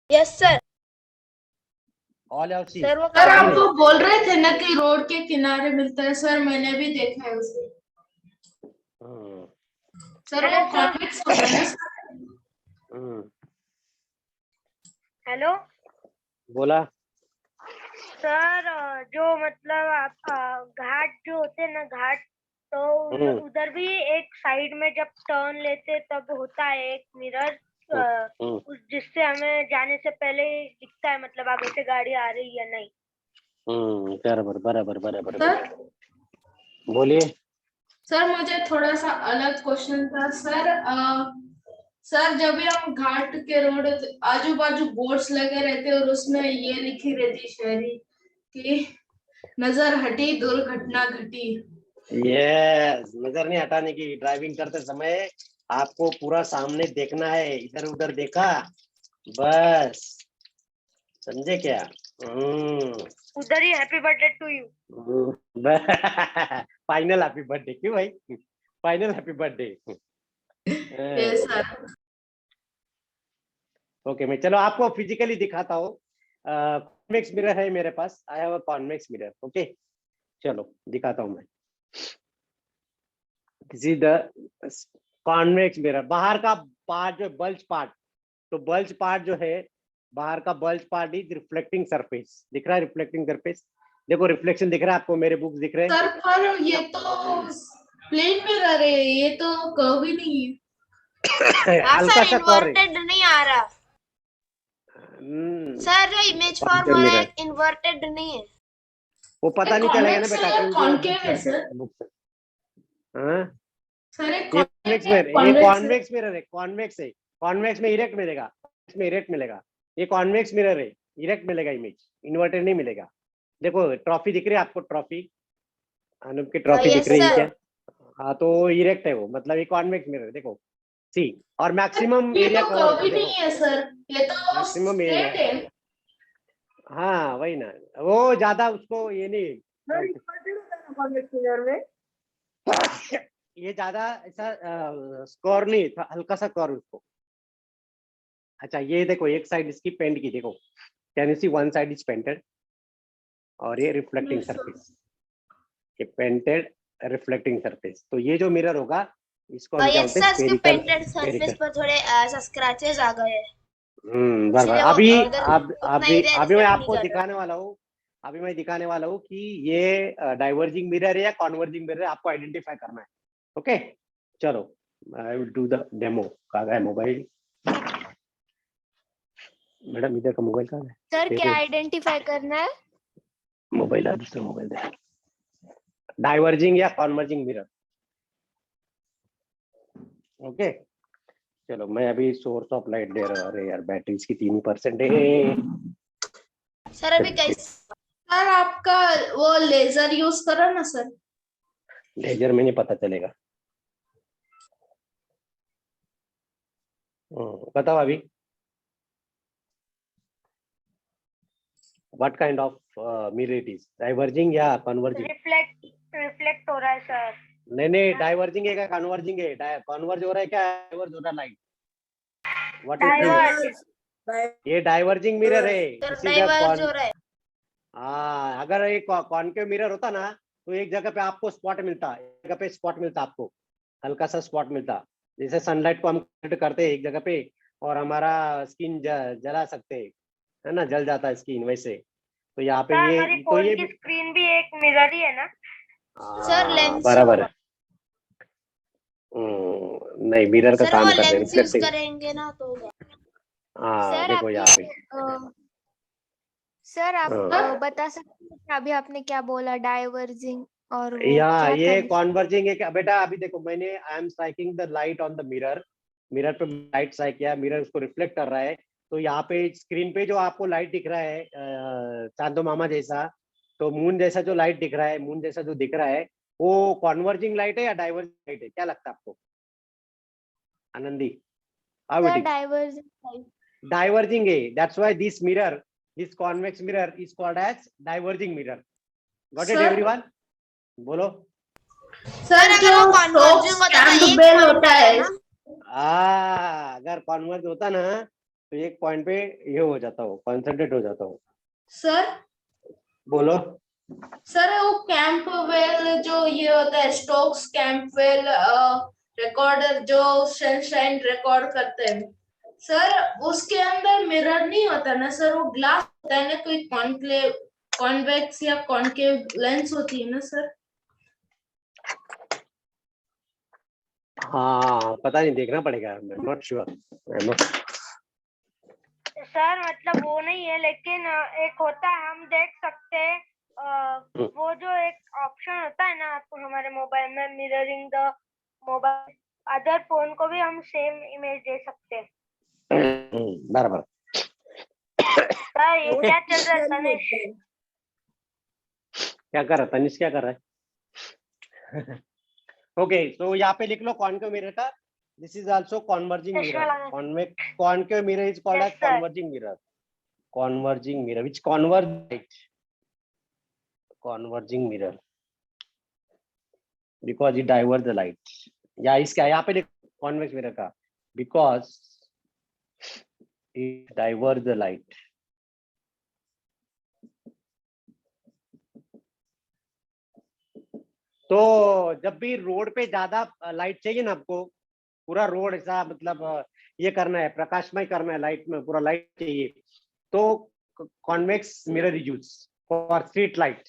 Speaker 7: Yes, sir.
Speaker 1: All have seen.
Speaker 2: Sir आप वो बोल रहे थे ना कि रोड के किनारे मिलता है, सर मैंने भी देखा है उसे। सर वो कॉन्वेक्स होता है ना?
Speaker 5: हेलो
Speaker 1: बोला
Speaker 5: सर, जो मतलब आप घाट जो होते हैं ना, घाट, तो उधर भी एक साइड में जब टर्न लेते तब होता है एक मिरर, जिससे हमें जाने से पहले दिखता है, मतलब आगे से गाड़ी आ रही है या नहीं।
Speaker 1: बराबर।
Speaker 2: सर
Speaker 1: बोलिए
Speaker 2: सर, मुझे थोड़ा सा अलग क्वेश्चन था सर। सर जब भी हम घाट के रोड आजू बाजू बोर्ड्स लगे रहते और उसमें ये लिखी रहती शायरी कि नजर हटी दुर्घटना घटी।
Speaker 1: यस, नजर नहीं हटाने की। ड्राइविंग करते समय आपको पूरा सामने देखना है, इधर उधर देखा बस, समझे क्या?
Speaker 5: उधर ही happy birthday to you.
Speaker 1: Final happy birthday क्यों भाई? Final happy birthday.
Speaker 2: Yes sir.
Speaker 1: Okay, मैं चलो आपको फिजिकली दिखाता हूँ। कॉन्वेक्स मिरर है मेरे पास, I have a convex mirror. Okay, चलो दिखाता हूँ मैं। किसी द कॉन्वेक्स मिरर, बाहर का पार्ट जो बल्ज पार्ट, तो बल्ज पार्ट जो है बाहर का bulge part is reflecting surface, दिख रहा है रिफ्लेक्टिंग सरफेस, देखो रिफ्लेक्शन दिख रहा है आपको, मेरे बुक्स दिख रहे हैं।
Speaker 2: सर पर ये तो प्लेन मिरर है, ये तो कर्व ही नहीं है।
Speaker 7: हाँ
Speaker 1: हल्का
Speaker 7: सर,
Speaker 1: सा कॉर्नर
Speaker 7: इन्वर्टेड नहीं आ रहा सर, जो इमेज फॉर्म हो रहा है इन्वर्टेड नहीं है।
Speaker 1: वो पता नहीं चलेगा ना बेटा, क्योंकि वो
Speaker 2: कॉन्केव है
Speaker 1: books है,
Speaker 2: सर।
Speaker 1: books है। हाँ
Speaker 2: सर
Speaker 1: ये कॉन्वेक्स मिरर, ये कॉन्वेक्स मिरर है, कॉन्वेक्स है, कॉन्वेक्स में इरेक्ट मिलेगा, इसमें इरेक्ट मिलेगा, ये कॉन्वेक्स मिरर है, इरेक्ट मिलेगा इमेज, इन्वर्टेड नहीं मिलेगा। देखो ट्रॉफी दिख रही है आपको, ट्रॉफी अनुप की ट्रॉफी
Speaker 7: yes,
Speaker 1: दिख रही है
Speaker 7: sir.
Speaker 1: क्या? हाँ तो इरेक्ट है वो, मतलब ये कॉन्वेक्स मिरर, देखो सी, और मैक्सिमम
Speaker 2: ये
Speaker 1: एरिया
Speaker 2: तो
Speaker 1: कवर,
Speaker 2: कर्व ही
Speaker 1: देखो
Speaker 2: नहीं है सर, ये तो
Speaker 1: मैक्सिमम एरिया,
Speaker 2: स्ट्रेट है।
Speaker 1: हाँ वही ना, वो ज्यादा उसको ये नहीं,
Speaker 6: कॉन्वेक्स मिरर में
Speaker 1: ये ज्यादा ऐसा स्कोर नहीं था, हल्का सा स्कोर उसको। अच्छा ये देखो एक साइड इसकी पेंट की, देखो can you see one side is painted, और ये रिफ्लेक्टिंग
Speaker 2: Yes, sir.
Speaker 1: सरफेस, ये पेंटेड रिफ्लेक्टिंग सरफेस, तो ये जो मिरर होगा इसको हम क्या
Speaker 7: यस
Speaker 1: बोलते
Speaker 7: सर,
Speaker 1: हैं,
Speaker 7: इसके
Speaker 1: स्फेरिकल।
Speaker 7: पेंटेड सरफेस पर थोड़े ऐसा स्क्रैचेस आ गए हैं।
Speaker 1: बराबर।
Speaker 7: इसलिए वो
Speaker 1: अभी
Speaker 7: अगर उतना
Speaker 1: अभी
Speaker 7: एरिया
Speaker 1: अभी मैं
Speaker 7: रिफ्लेक्ट नहीं
Speaker 1: आपको
Speaker 7: कर रहा।
Speaker 1: दिखाने वाला हूँ, अभी मैं दिखाने वाला हूँ कि ये डाइवर्जिंग मिरर है या कॉन्वर्जिंग मिरर है, आपको आइडेंटिफाई करना है। ओके चलो, I will do the demo. कहाँ है मोबाइल मैडम, इधर का मोबाइल कहाँ है?
Speaker 4: सर क्या आइडेंटिफाई करना है?
Speaker 1: मोबाइल है, दूसरा मोबाइल है। डाइवर्जिंग या कॉन्वर्जिंग मिरर। ओके चलो, मैं अभी सोर्स ऑफ लाइट दे रहा हूँ। अरे यार बैटरी इसकी 3% है।
Speaker 7: सर अभी कैसे?
Speaker 2: सर आपका वो लेजर यूज करो ना सर।
Speaker 1: लेजर में नहीं पता चलेगा। बताओ अभी, what kind of mirror it is, diverging या कन्वर्जिंग?
Speaker 5: रिफ्लेक्ट हो रहा है सर।
Speaker 1: नहीं डाइवर्जिंग है क्या कन्वर्जिंग है? कन्वर्ज हो रहा है क्या डाइवर्ज हो रहा है लाइट? What it mean? ये डाइवर्जिंग मिरर है।
Speaker 7: डाइवर्ज हो रहा है।
Speaker 1: हाँ, अगर एक कॉन्केव मिरर होता ना तो एक जगह पे आपको स्पॉट मिलता, एक जगह पे स्पॉट मिलता आपको, हल्का सा स्पॉट मिलता, जैसे सनलाइट को हम कनेक्ट करते हैं एक जगह पे और हमारा स्किन जला सकते हैं, है ना, जल जाता है स्किन, वैसे तो यहाँ पे
Speaker 5: सर
Speaker 1: ये
Speaker 5: हमारी
Speaker 1: तो
Speaker 5: फोन
Speaker 1: ये
Speaker 5: की स्क्रीन भी एक मिरर ही है ना?
Speaker 7: सर लेंस
Speaker 1: बराबर है। नहीं मिरर का
Speaker 7: सर,
Speaker 1: काम
Speaker 7: वो
Speaker 1: करते हैं
Speaker 7: लेंस यूज
Speaker 1: रिफ्लेक्टिंग।
Speaker 7: करेंगे ना तो
Speaker 1: हाँ
Speaker 4: सर
Speaker 1: देखो यहाँ पे,
Speaker 4: सर आप
Speaker 1: हाँ।
Speaker 4: बता सकते हैं कि अभी आपने क्या बोला, डाइवर्जिंग और वो
Speaker 1: या
Speaker 4: क्या
Speaker 1: ये
Speaker 4: था?
Speaker 1: कॉन्वर्जिंग है क्या बेटा? अभी देखो मैंने, I am striking the light on the mirror, mirror पे लाइट स्ट्राइक किया, मिरर उसको रिफ्लेक्ट कर रहा है, तो यहाँ पे स्क्रीन पे जो आपको लाइट दिख रहा है चांदो मामा जैसा, तो मून जैसा जो लाइट दिख रहा है, मून जैसा जो दिख रहा है, वो कॉन्वर्जिंग लाइट है या डाइवर्जिंग लाइट है, क्या लगता है आपको Anandi? How it
Speaker 4: sir
Speaker 1: is?
Speaker 4: Diverging.
Speaker 1: Diverging है, that's why this mirror, this convex mirror is called as diverging mirror. Got it everyone? बोलो।
Speaker 2: सर
Speaker 7: अगर
Speaker 2: जो
Speaker 7: वो converging होता ना, एक
Speaker 2: बेल
Speaker 7: point
Speaker 2: होता
Speaker 7: पे
Speaker 2: है
Speaker 7: ना।
Speaker 1: अगर कॉन्वर्ज होता ना तो एक पॉइंट पे ये हो जाता हो, कॉन्सेंट्रेट हो जाता हो।
Speaker 2: सर।
Speaker 1: बोलो।
Speaker 2: सर वो कैंपवेल जो ये होता है, स्टोक्स कैंपवेल रिकॉर्डर जो सनशाइन रिकॉर्ड करते हैं सर, उसके अंदर मिरर नहीं होता ना सर, वो ग्लास होता है ना, कोई कॉन्क्लेव कॉन्वेक्स या कॉन्केव लेंस होती है ना सर।
Speaker 1: हाँ पता नहीं, देखना पड़ेगा, आई एम नॉट श्योर।
Speaker 5: सर मतलब वो नहीं है, लेकिन एक होता है, हम देख सकते हैं वो जो एक ऑप्शन होता है ना आपको हमारे मोबाइल में, mirroring the mobile, other phone को भी हम सेम इमेज दे सकते हैं।
Speaker 1: बराबर।
Speaker 5: सर ये क्या चल रहा है तनिष?
Speaker 1: क्या कर रहा है तनिष, क्या कर रहा है? ओके तो यहाँ पे लिख लो कॉन्केव मिरर का, this is also converging mirror, concave mirror is called as converging mirror, converging mirror which converge light, converging mirror because it diverge the light, या इसका यहाँ पे convex mirror का, because it diverge the light। तो जब भी road पे ज्यादा लाइट चाहिए ना आपको, पूरा रोड ऐसा मतलब ये करना है, प्रकाशमय करना है, लाइट में पूरा लाइट चाहिए, तो convex mirror use for street light.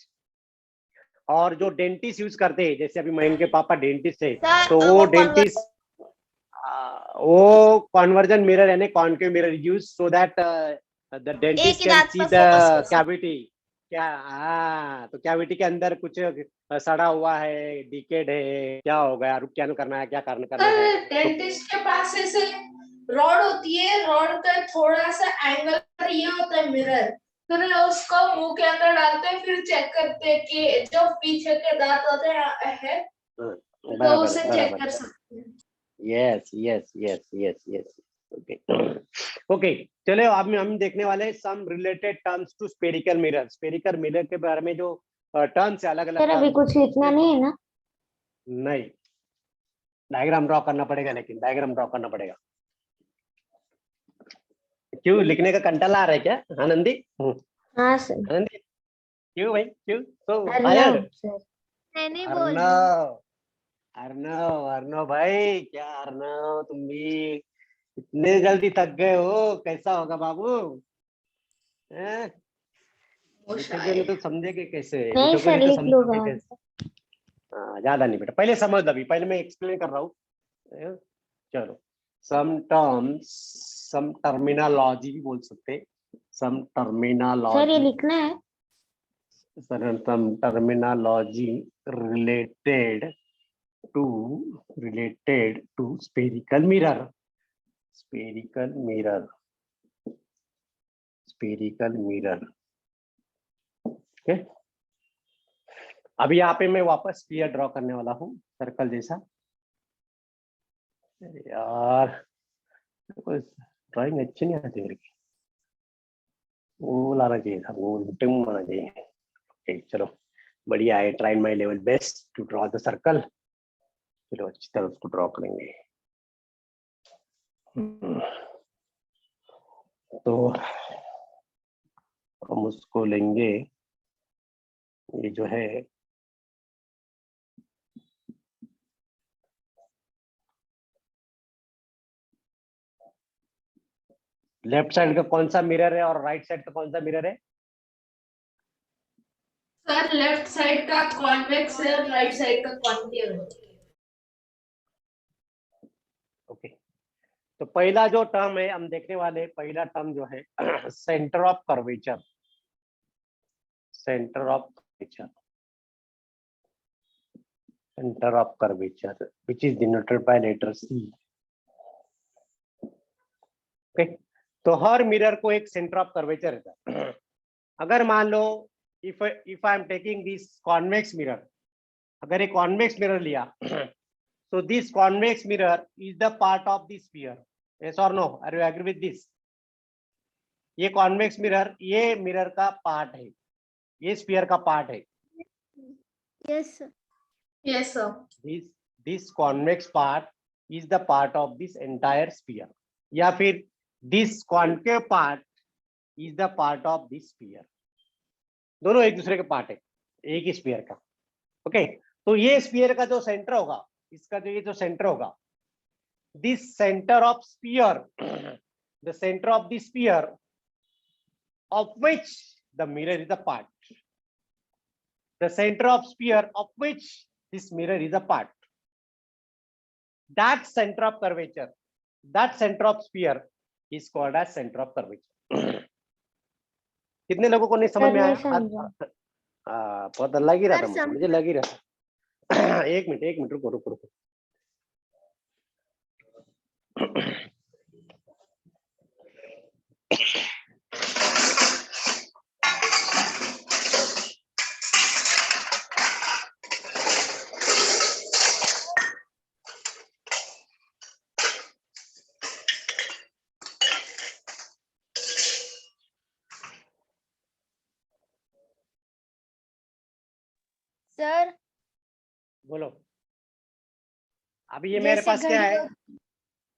Speaker 1: और जो डेंटिस्ट यूज करते हैं, जैसे अभी मयंक के पापा डेंटिस्ट है,
Speaker 7: सर,
Speaker 1: तो वो डेंटिस्ट वो कॉन्वर्जन मिरर यानी concave mirror use so that the dentist
Speaker 7: he
Speaker 1: can
Speaker 7: दांत
Speaker 1: सी
Speaker 7: पर
Speaker 1: द
Speaker 7: focus कर सकते।
Speaker 1: कैविटी। क्या, हाँ, तो कैविटी के अंदर कुछ सड़ा हुआ है, डिकेड है, क्या हो गया, रुक क्या करना है, क्या करना है।
Speaker 2: सर डेंटिस्ट के पास ऐसे रॉड होती है, रॉड का थोड़ा सा एंगल ये होता है मिरर, फिर उसको मुंह के अंदर डालते हैं, फिर चेक करते हैं कि जो पीछे के दांत होते हैं तो
Speaker 1: बराबर
Speaker 2: उसे चेक
Speaker 1: बराबर।
Speaker 2: कर सकते हैं।
Speaker 1: Yes yes yes yes yes. Okay okay, चलो अब हम देखने वाले हैं some related terms to spherical mirror. Spherical mirror के बारे में जो टर्म्स है, अलग अलग
Speaker 4: सर अभी कुछ लिखना नहीं है ना?
Speaker 1: नहीं, डायग्राम ड्रॉ करना पड़ेगा, लेकिन डायग्राम ड्रॉ करना पड़ेगा। क्यों, लिखने का कंटाला आ रहा है क्या आनंदी?
Speaker 4: हाँ सर।
Speaker 1: आनंदी क्यों भाई, क्यों तो
Speaker 4: अर्नव
Speaker 1: टायर्ड?
Speaker 4: सर। मैं नहीं बोल रही।
Speaker 1: अर्नव अर्नव अर्नव भाई, क्या अर्नव, तुम भी इतने जल्दी थक गए हो, कैसा होगा बाबू? हैं? लिखोगे नहीं तो समझेंगे कैसे,
Speaker 4: नहीं
Speaker 1: लिखोगे
Speaker 4: सर
Speaker 1: नहीं तो
Speaker 4: लिख
Speaker 1: समझेंगे
Speaker 4: लूंगा।
Speaker 1: कैसे? ज्यादा नहीं बेटा, पहले समझ, अभी पहले मैं एक्सप्लेन कर रहा हूँ। चलो, सम टर्म्स, सम टर्मिनोलॉजी भी बोल सकते हैं, सम
Speaker 4: सर ये
Speaker 1: टर्मिनोलॉजी,
Speaker 4: लिखना है।
Speaker 1: Some terminology related to spherical mirror, spherical mirror, spherical mirror. Okay, अभी यहाँ पे मैं वापस स्फीयर ड्रॉ करने वाला हूँ, सर्कल जैसा। अरे यार, ड्राइंग अच्छी नहीं आती मेरी, गोल आना चाहिए था, गोल टिम आना चाहिए। ओके चलो, बढ़िया है, try my level best to draw the circle. चलो अच्छी तरह उसको ड्रॉ करेंगे। तो हम उसको लेंगे, ये जो है लेफ्ट साइड का कौन सा मिरर है और राइट साइड का कौन सा मिरर है?
Speaker 2: सर लेफ्ट साइड का कॉन्वेक्स है, राइट साइड का कॉन्केव है।
Speaker 1: ओके, तो पहला जो टर्म है हम देखने वाले, पहला टर्म जो है centre of curvature, centre of curvature, centre of curvature which is denoted by letter C. Okay, तो हर मिरर को एक सेंटर ऑफ कर्वेचर रहता है। अगर मान लो if I am taking this convex mirror, अगर एक कॉन्वेक्स मिरर लिया, so this convex mirror is the part of the sphere, yes or no, are you agree with this? ये convex mirror ये मिरर का पार्ट है, ये sphere का part है।
Speaker 4: Yes sir.
Speaker 2: Yes sir.
Speaker 1: this convex part is the part of this entire sphere, या फिर this concave part is the part of this sphere, दोनों एक दूसरे के पार्ट है एक ही स्फीयर का। ओके, तो ये स्फीयर का जो सेंटर होगा, इसका जो ये जो सेंटर होगा, this centre of sphere, the centre of the sphere of which the mirror is a part, the center of sphere of which this mirror is a part, that center of curvature, that center of sphere is called as center of curvature. कितने लोगों को नहीं समझ में आया? बहुत लग ही रहा था मुझे लग ही रहा था। एक मिनट रुको।
Speaker 4: सर
Speaker 1: बोलो, अभी ये मेरे पास क्या है?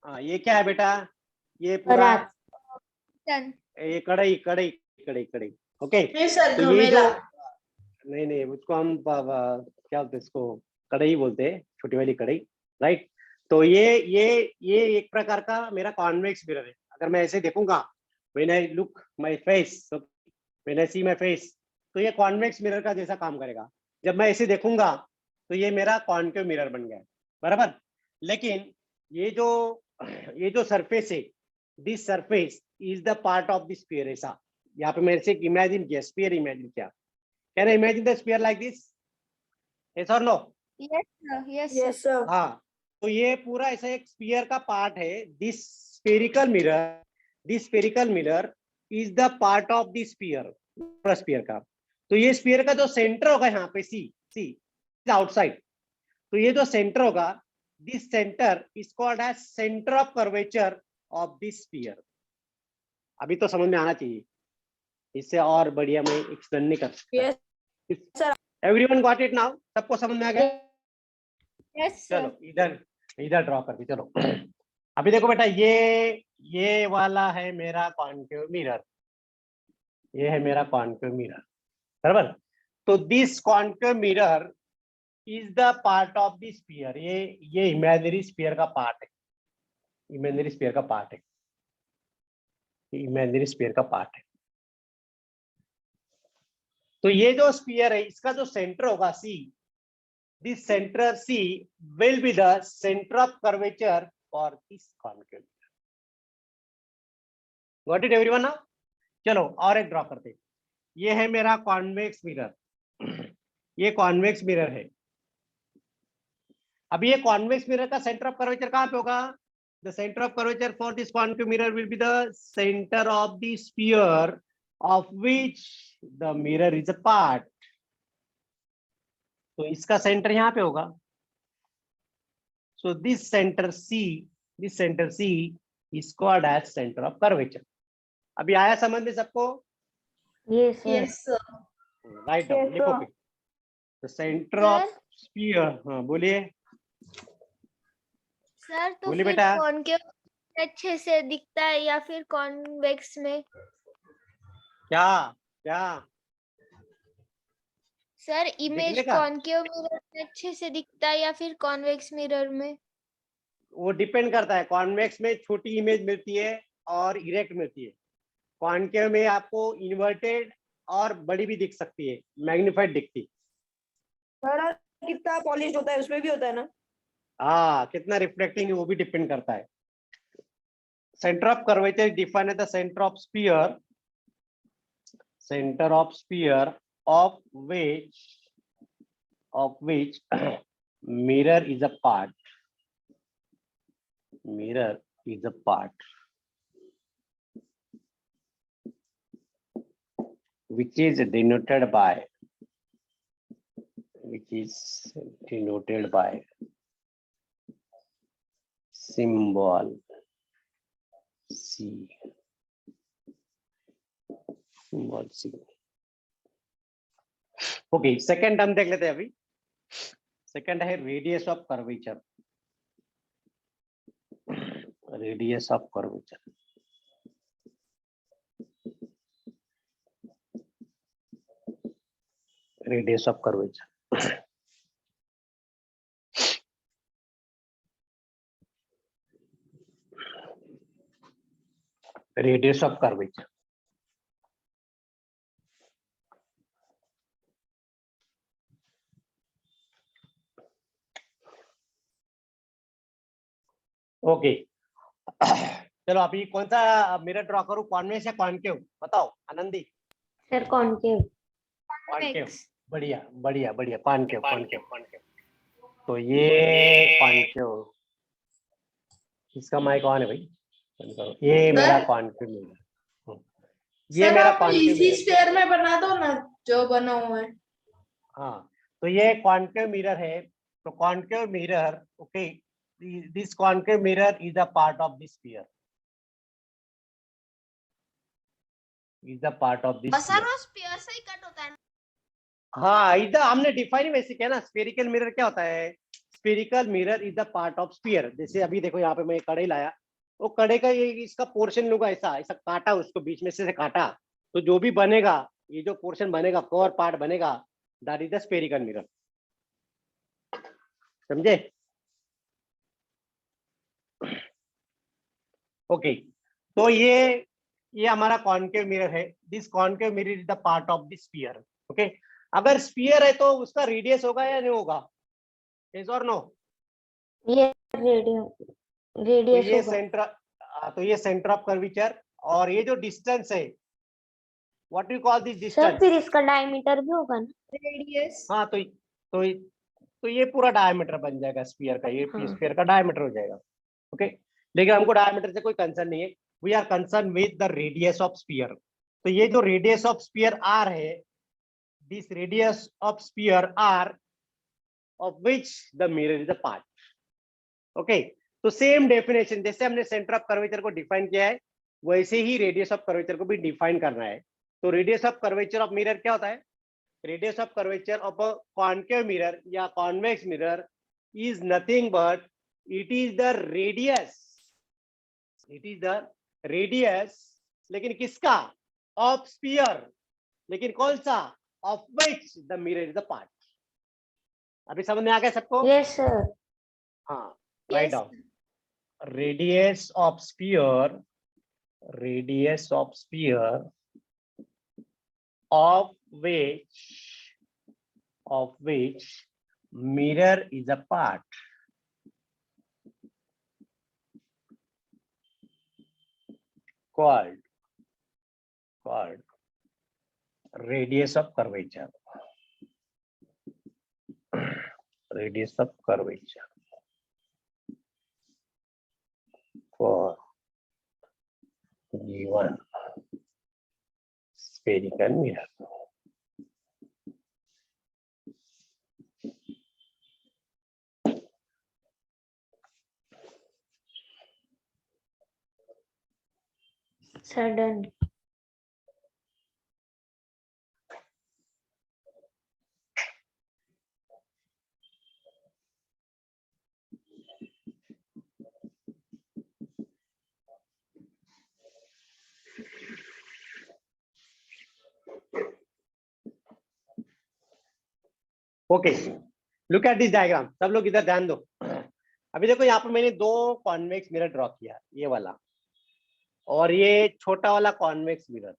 Speaker 1: हाँ, ये क्या है बेटा? ये पूरा ये कड़ाई। ओके,
Speaker 2: नहीं सर,
Speaker 1: तो ये जो
Speaker 2: घमेला।
Speaker 1: नहीं उसको हम क्या बोलते हैं इसको, कढ़ाई बोलते हैं, छोटी वाली कढ़ाई, राइट। तो ये एक प्रकार का मेरा कॉन्वेक्स मिरर है। अगर मैं ऐसे देखूंगा, when I look my face, when I see my face, तो ये कॉन्वेक्स मिरर का जैसा काम करेगा। जब मैं ऐसे देखूंगा तो ये मेरा कॉन्केव मिरर बन गया, बराबर। लेकिन ये जो सरफेस है, this surface is the part of the sphere. ऐसा यहाँ पे मेरे से इमेजिन किया, स्फीयर इमेजिन किया। Can I imagine the sphere like this? Yes और no?
Speaker 4: Yes, sir. Yes, sir.
Speaker 6: Yes, sir.
Speaker 1: हाँ, तो ये पूरा ऐसा एक स्फीयर का पार्ट है। This spherical mirror is the part of the sphere, पूरा स्फीयर का। तो ये स्फीयर का जो सेंटर होगा यहाँ पे, सी आउटसाइड, तो ये जो सेंटर होगा, this centre is called as centre of curvature of this sphere. अभी तो समझ में आना चाहिए, इससे और बढ़िया मैं एक्सप्लेन नहीं कर सकता।
Speaker 6: Yes, sir.
Speaker 1: Everyone got it now? सबको समझ में आ गया?
Speaker 4: Yes, sir.
Speaker 1: चलो इधर ड्रॉ करके चलो। अभी देखो बेटा, ये वाला है मेरा कॉन्केव मिरर, ये है मेरा कॉन्केव मिरर, बराबर। तो this concave mirror is the part of the sphere. ये इमेजिनरी स्फीयर का पार्ट है, इमेजिनरी स्फीयर का पार्ट है, इमेजिनरी स्फीयर का पार्ट है। तो ये जो स्फीयर है, इसका जो सेंटर होगा C, this centre C will be the centre of curvature for this concave mirror. Got it everyone now? चलो और एक ड्रॉ करते हैं। ये है मेरा कॉन्वेक्स मिरर, ये कॉन्वेक्स मिरर है। अब ये कॉन्वेक्स मिरर का सेंटर ऑफ कर्वेचर कहां पे होगा? The centre of curvature for this concave mirror will be the centre of the sphere of which the mirror is a part। तो इसका सेंटर यहाँ पे होगा। So this center C is called as center of curvature। अभी आया समझ में सबको?
Speaker 5: Yes, sir.
Speaker 2: Yes, sir.
Speaker 1: Write down, लिखो फिर। The center of sphere, हाँ बोलिए।
Speaker 4: सर तो
Speaker 1: बोलिए
Speaker 4: फिर
Speaker 1: बेटा।
Speaker 4: कॉनकेव अच्छे से दिखता है या फिर कॉन्वेक्स में?
Speaker 1: क्या
Speaker 4: सर इमेज
Speaker 1: दिखने का?
Speaker 4: कॉनकेव मिरर में अच्छे से दिखता है या फिर कॉन्वेक्स मिरर में?
Speaker 1: वो डिपेंड करता है। कॉन्वेक्स में छोटी इमेज मिलती है और इरेक्ट मिलती है। कॉन्केव में आपको इन्वर्टेड और बड़ी भी दिख सकती है, मैग्निफाइड दिखती है।
Speaker 6: सर कितना पॉलिश होता है उसमें भी होता है ना?
Speaker 1: हाँ, कितना रिफ्लेक्टिंग है वो भी डिपेंड करता है। Centre of curvature define the centre of sphere, center of sphere of which mirror is a part, mirror is a part which is denoted by symbol C, symbol C। Okay, second हम देख लेते हैं। अभी second है radius of curvature, radius of curvature. Radius of curvature, radius of curvature. Okay चलो अभी कौन सा मिरर ड्रॉ करूं, कॉन्वेक्स या कॉन्केव? बताओ आनंदी।
Speaker 5: Sir, concave.
Speaker 1: कॉन्केव, बढ़िया बढ़िया बढ़िया, कॉन्केव कॉन्केव। तो ये कॉन्केव, इसका माइक ऑन है भाई, बंद करो। ये मेरा कॉन्केव मिरर, ये मेरा कॉन्केव
Speaker 2: इसी
Speaker 1: मिरर।
Speaker 2: स्फीयर में बना दो ना जो बना हुआ है।
Speaker 1: हाँ, तो ये कॉन्केव मिरर है। तो concave mirror, okay, this concave mirror is a part of this sphere, is a part of this
Speaker 7: बस
Speaker 1: sphere।
Speaker 7: वो स्फीयर से ही कट होता है ना?
Speaker 1: हाँ, इधर हमने डिफाइन वैसे किया ना। स्फेरिकल मिरर क्या होता है? Spherical mirror is the part of sphere. जैसे अभी देखो यहाँ पे मैं कड़े लाया, वो कड़े का ये इसका पोर्शन लूंगा, ऐसा ऐसा काटा, उसको बीच में से काटा, तो जो भी बनेगा, ये जो पोर्शन बनेगा, कोर पार्ट बनेगा, that is the spherical mirror. समझे? ओके, तो ये हमारा कॉन्केव मिरर है। This concave mirror is the part of the sphere. Okay, अगर स्फीयर है तो उसका रेडियस होगा या नहीं होगा? यस और नो?
Speaker 5: ये
Speaker 1: तो
Speaker 5: रेडियस
Speaker 1: ये
Speaker 5: होगा।
Speaker 1: तो ये सेंटर ऑफ कर्वेचर, और ये जो डिस्टेंस है, what you call this
Speaker 5: sir
Speaker 1: distance?
Speaker 5: फिर इसका डायमीटर भी होगा ना?
Speaker 4: रेडियस।
Speaker 1: हाँ, तो ये पूरा डायमीटर बन जाएगा स्फीयर का, ये
Speaker 5: हाँ।
Speaker 1: स्फीयर का डायमीटर हो जाएगा। ओके, लेकिन हमको डायमीटर से कोई कंसर्न नहीं है, we are concern with the radius of sphere. तो ये जो रेडियस ऑफ स्फीयर आर है, this radius of sphere R of which the mirror is a part. Okay, तो सेम डेफिनेशन जैसे हमने सेंटर ऑफ कर्वेचर को डिफाइन किया है, वैसे ही रेडियस ऑफ कर्वेचर को भी डिफाइन करना है। तो radius of curvature of mirror क्या होता है? Radius of curvature of a concave mirror या convex mirror is nothing but it is the radius, लेकिन किसका? ऑफ स्फीयर, लेकिन कौन सा? Of which the mirror is the part. अभी समझ में आ गया सबको?
Speaker 5: Yes sir.
Speaker 1: हाँ, write down. Radius of sphere of which mirror is a part called radius of curvature. Radius of curvature for given spherical mirror.
Speaker 5: Sudden.
Speaker 1: Okay, look at this diagram. सब लोग इधर ध्यान दो। अभी देखो यहाँ पर मैंने दो कॉन्वेक्स मिरर ड्रॉ किया, ये वाला और ये छोटा वाला कॉन्वेक्स मिरर।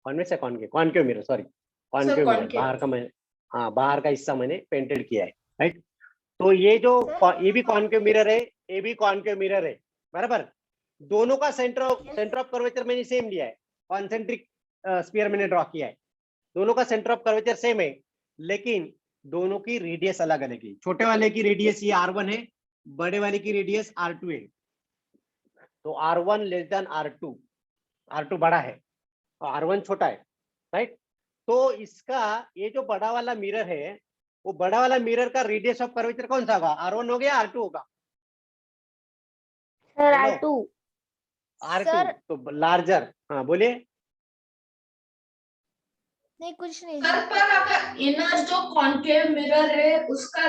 Speaker 1: कॉन्वेक्स है concave mirror, sorry concave mirror. बाहर का मैं, हाँ, बाहर का हिस्सा मैंने पेंटेड किया है, राइट। तो ये भी कॉन्केव मिरर है, ये भी कॉन्केव मिरर है, बराबर। दोनों का सेंटर ऑफ कर्वेचर मैंने सेम लिया है, कॉन्सेंट्रिक स्फीयर मैंने ड्रॉ किया है। दोनों का सेंटर ऑफ कर्वेचर सेम है, लेकिन दोनों की रेडियस अलग अलग है। छोटे वाले की रेडियस ये R1 है, बड़े वाले की रेडियस R2 है। तो R1 less than R2, R2 बड़ा है और R1 छोटा है, राइट। तो इसका ये जो बड़ा वाला मिरर है, वो बड़ा वाला मिरर का रेडियस ऑफ कर्वेचर कौन सा होगा? R1 हो गया, R2 होगा?
Speaker 5: सर
Speaker 1: बोलो। R2 तो लार्जर। हाँ बोलिए।
Speaker 4: नहीं, कुछ नहीं
Speaker 2: सर पर अगर इनर जो कॉन्केव मिरर है उसका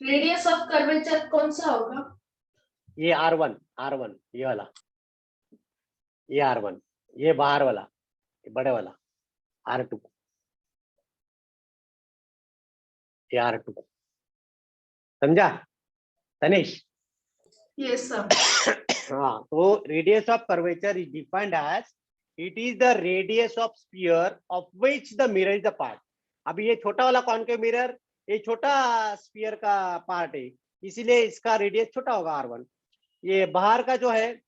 Speaker 2: रेडियस ऑफ कर्वेचर कौन सा होगा?
Speaker 1: ये R1 ये वाला, ये R1, ये बाहर वाला, ये बड़े वाला R2, ये R2। समझा तनिष?
Speaker 2: Yes sir.
Speaker 1: हाँ, तो radius of curvature is defined as it is the radius of sphere of which the mirror is the part. अभी ये छोटा वाला कॉन्केव मिरर, ये छोटा स्फीयर का पार्ट है, इसीलिए इसका रेडियस छोटा होगा R1। ये बाहर का जो है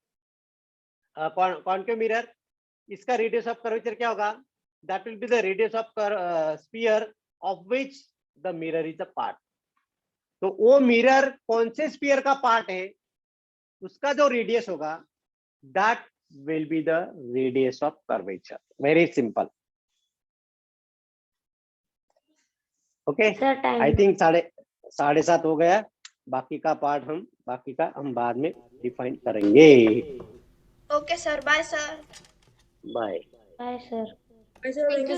Speaker 1: कॉन्केव मिरर, इसका रेडियस ऑफ कर्वेचर क्या होगा? That will be the radius of sphere of which the mirror is a part. तो वो मिरर कौन से स्फीयर का पार्ट है, उसका जो रेडियस होगा, that will be the radius of curvature. Very simple. Okay, I think 7:30 हो गया। बाकी का हम बाद में डिफाइन करेंगे।
Speaker 7: Okay sir, bye sir.
Speaker 1: Bye.
Speaker 5: Bye sir.
Speaker 6: Thank you.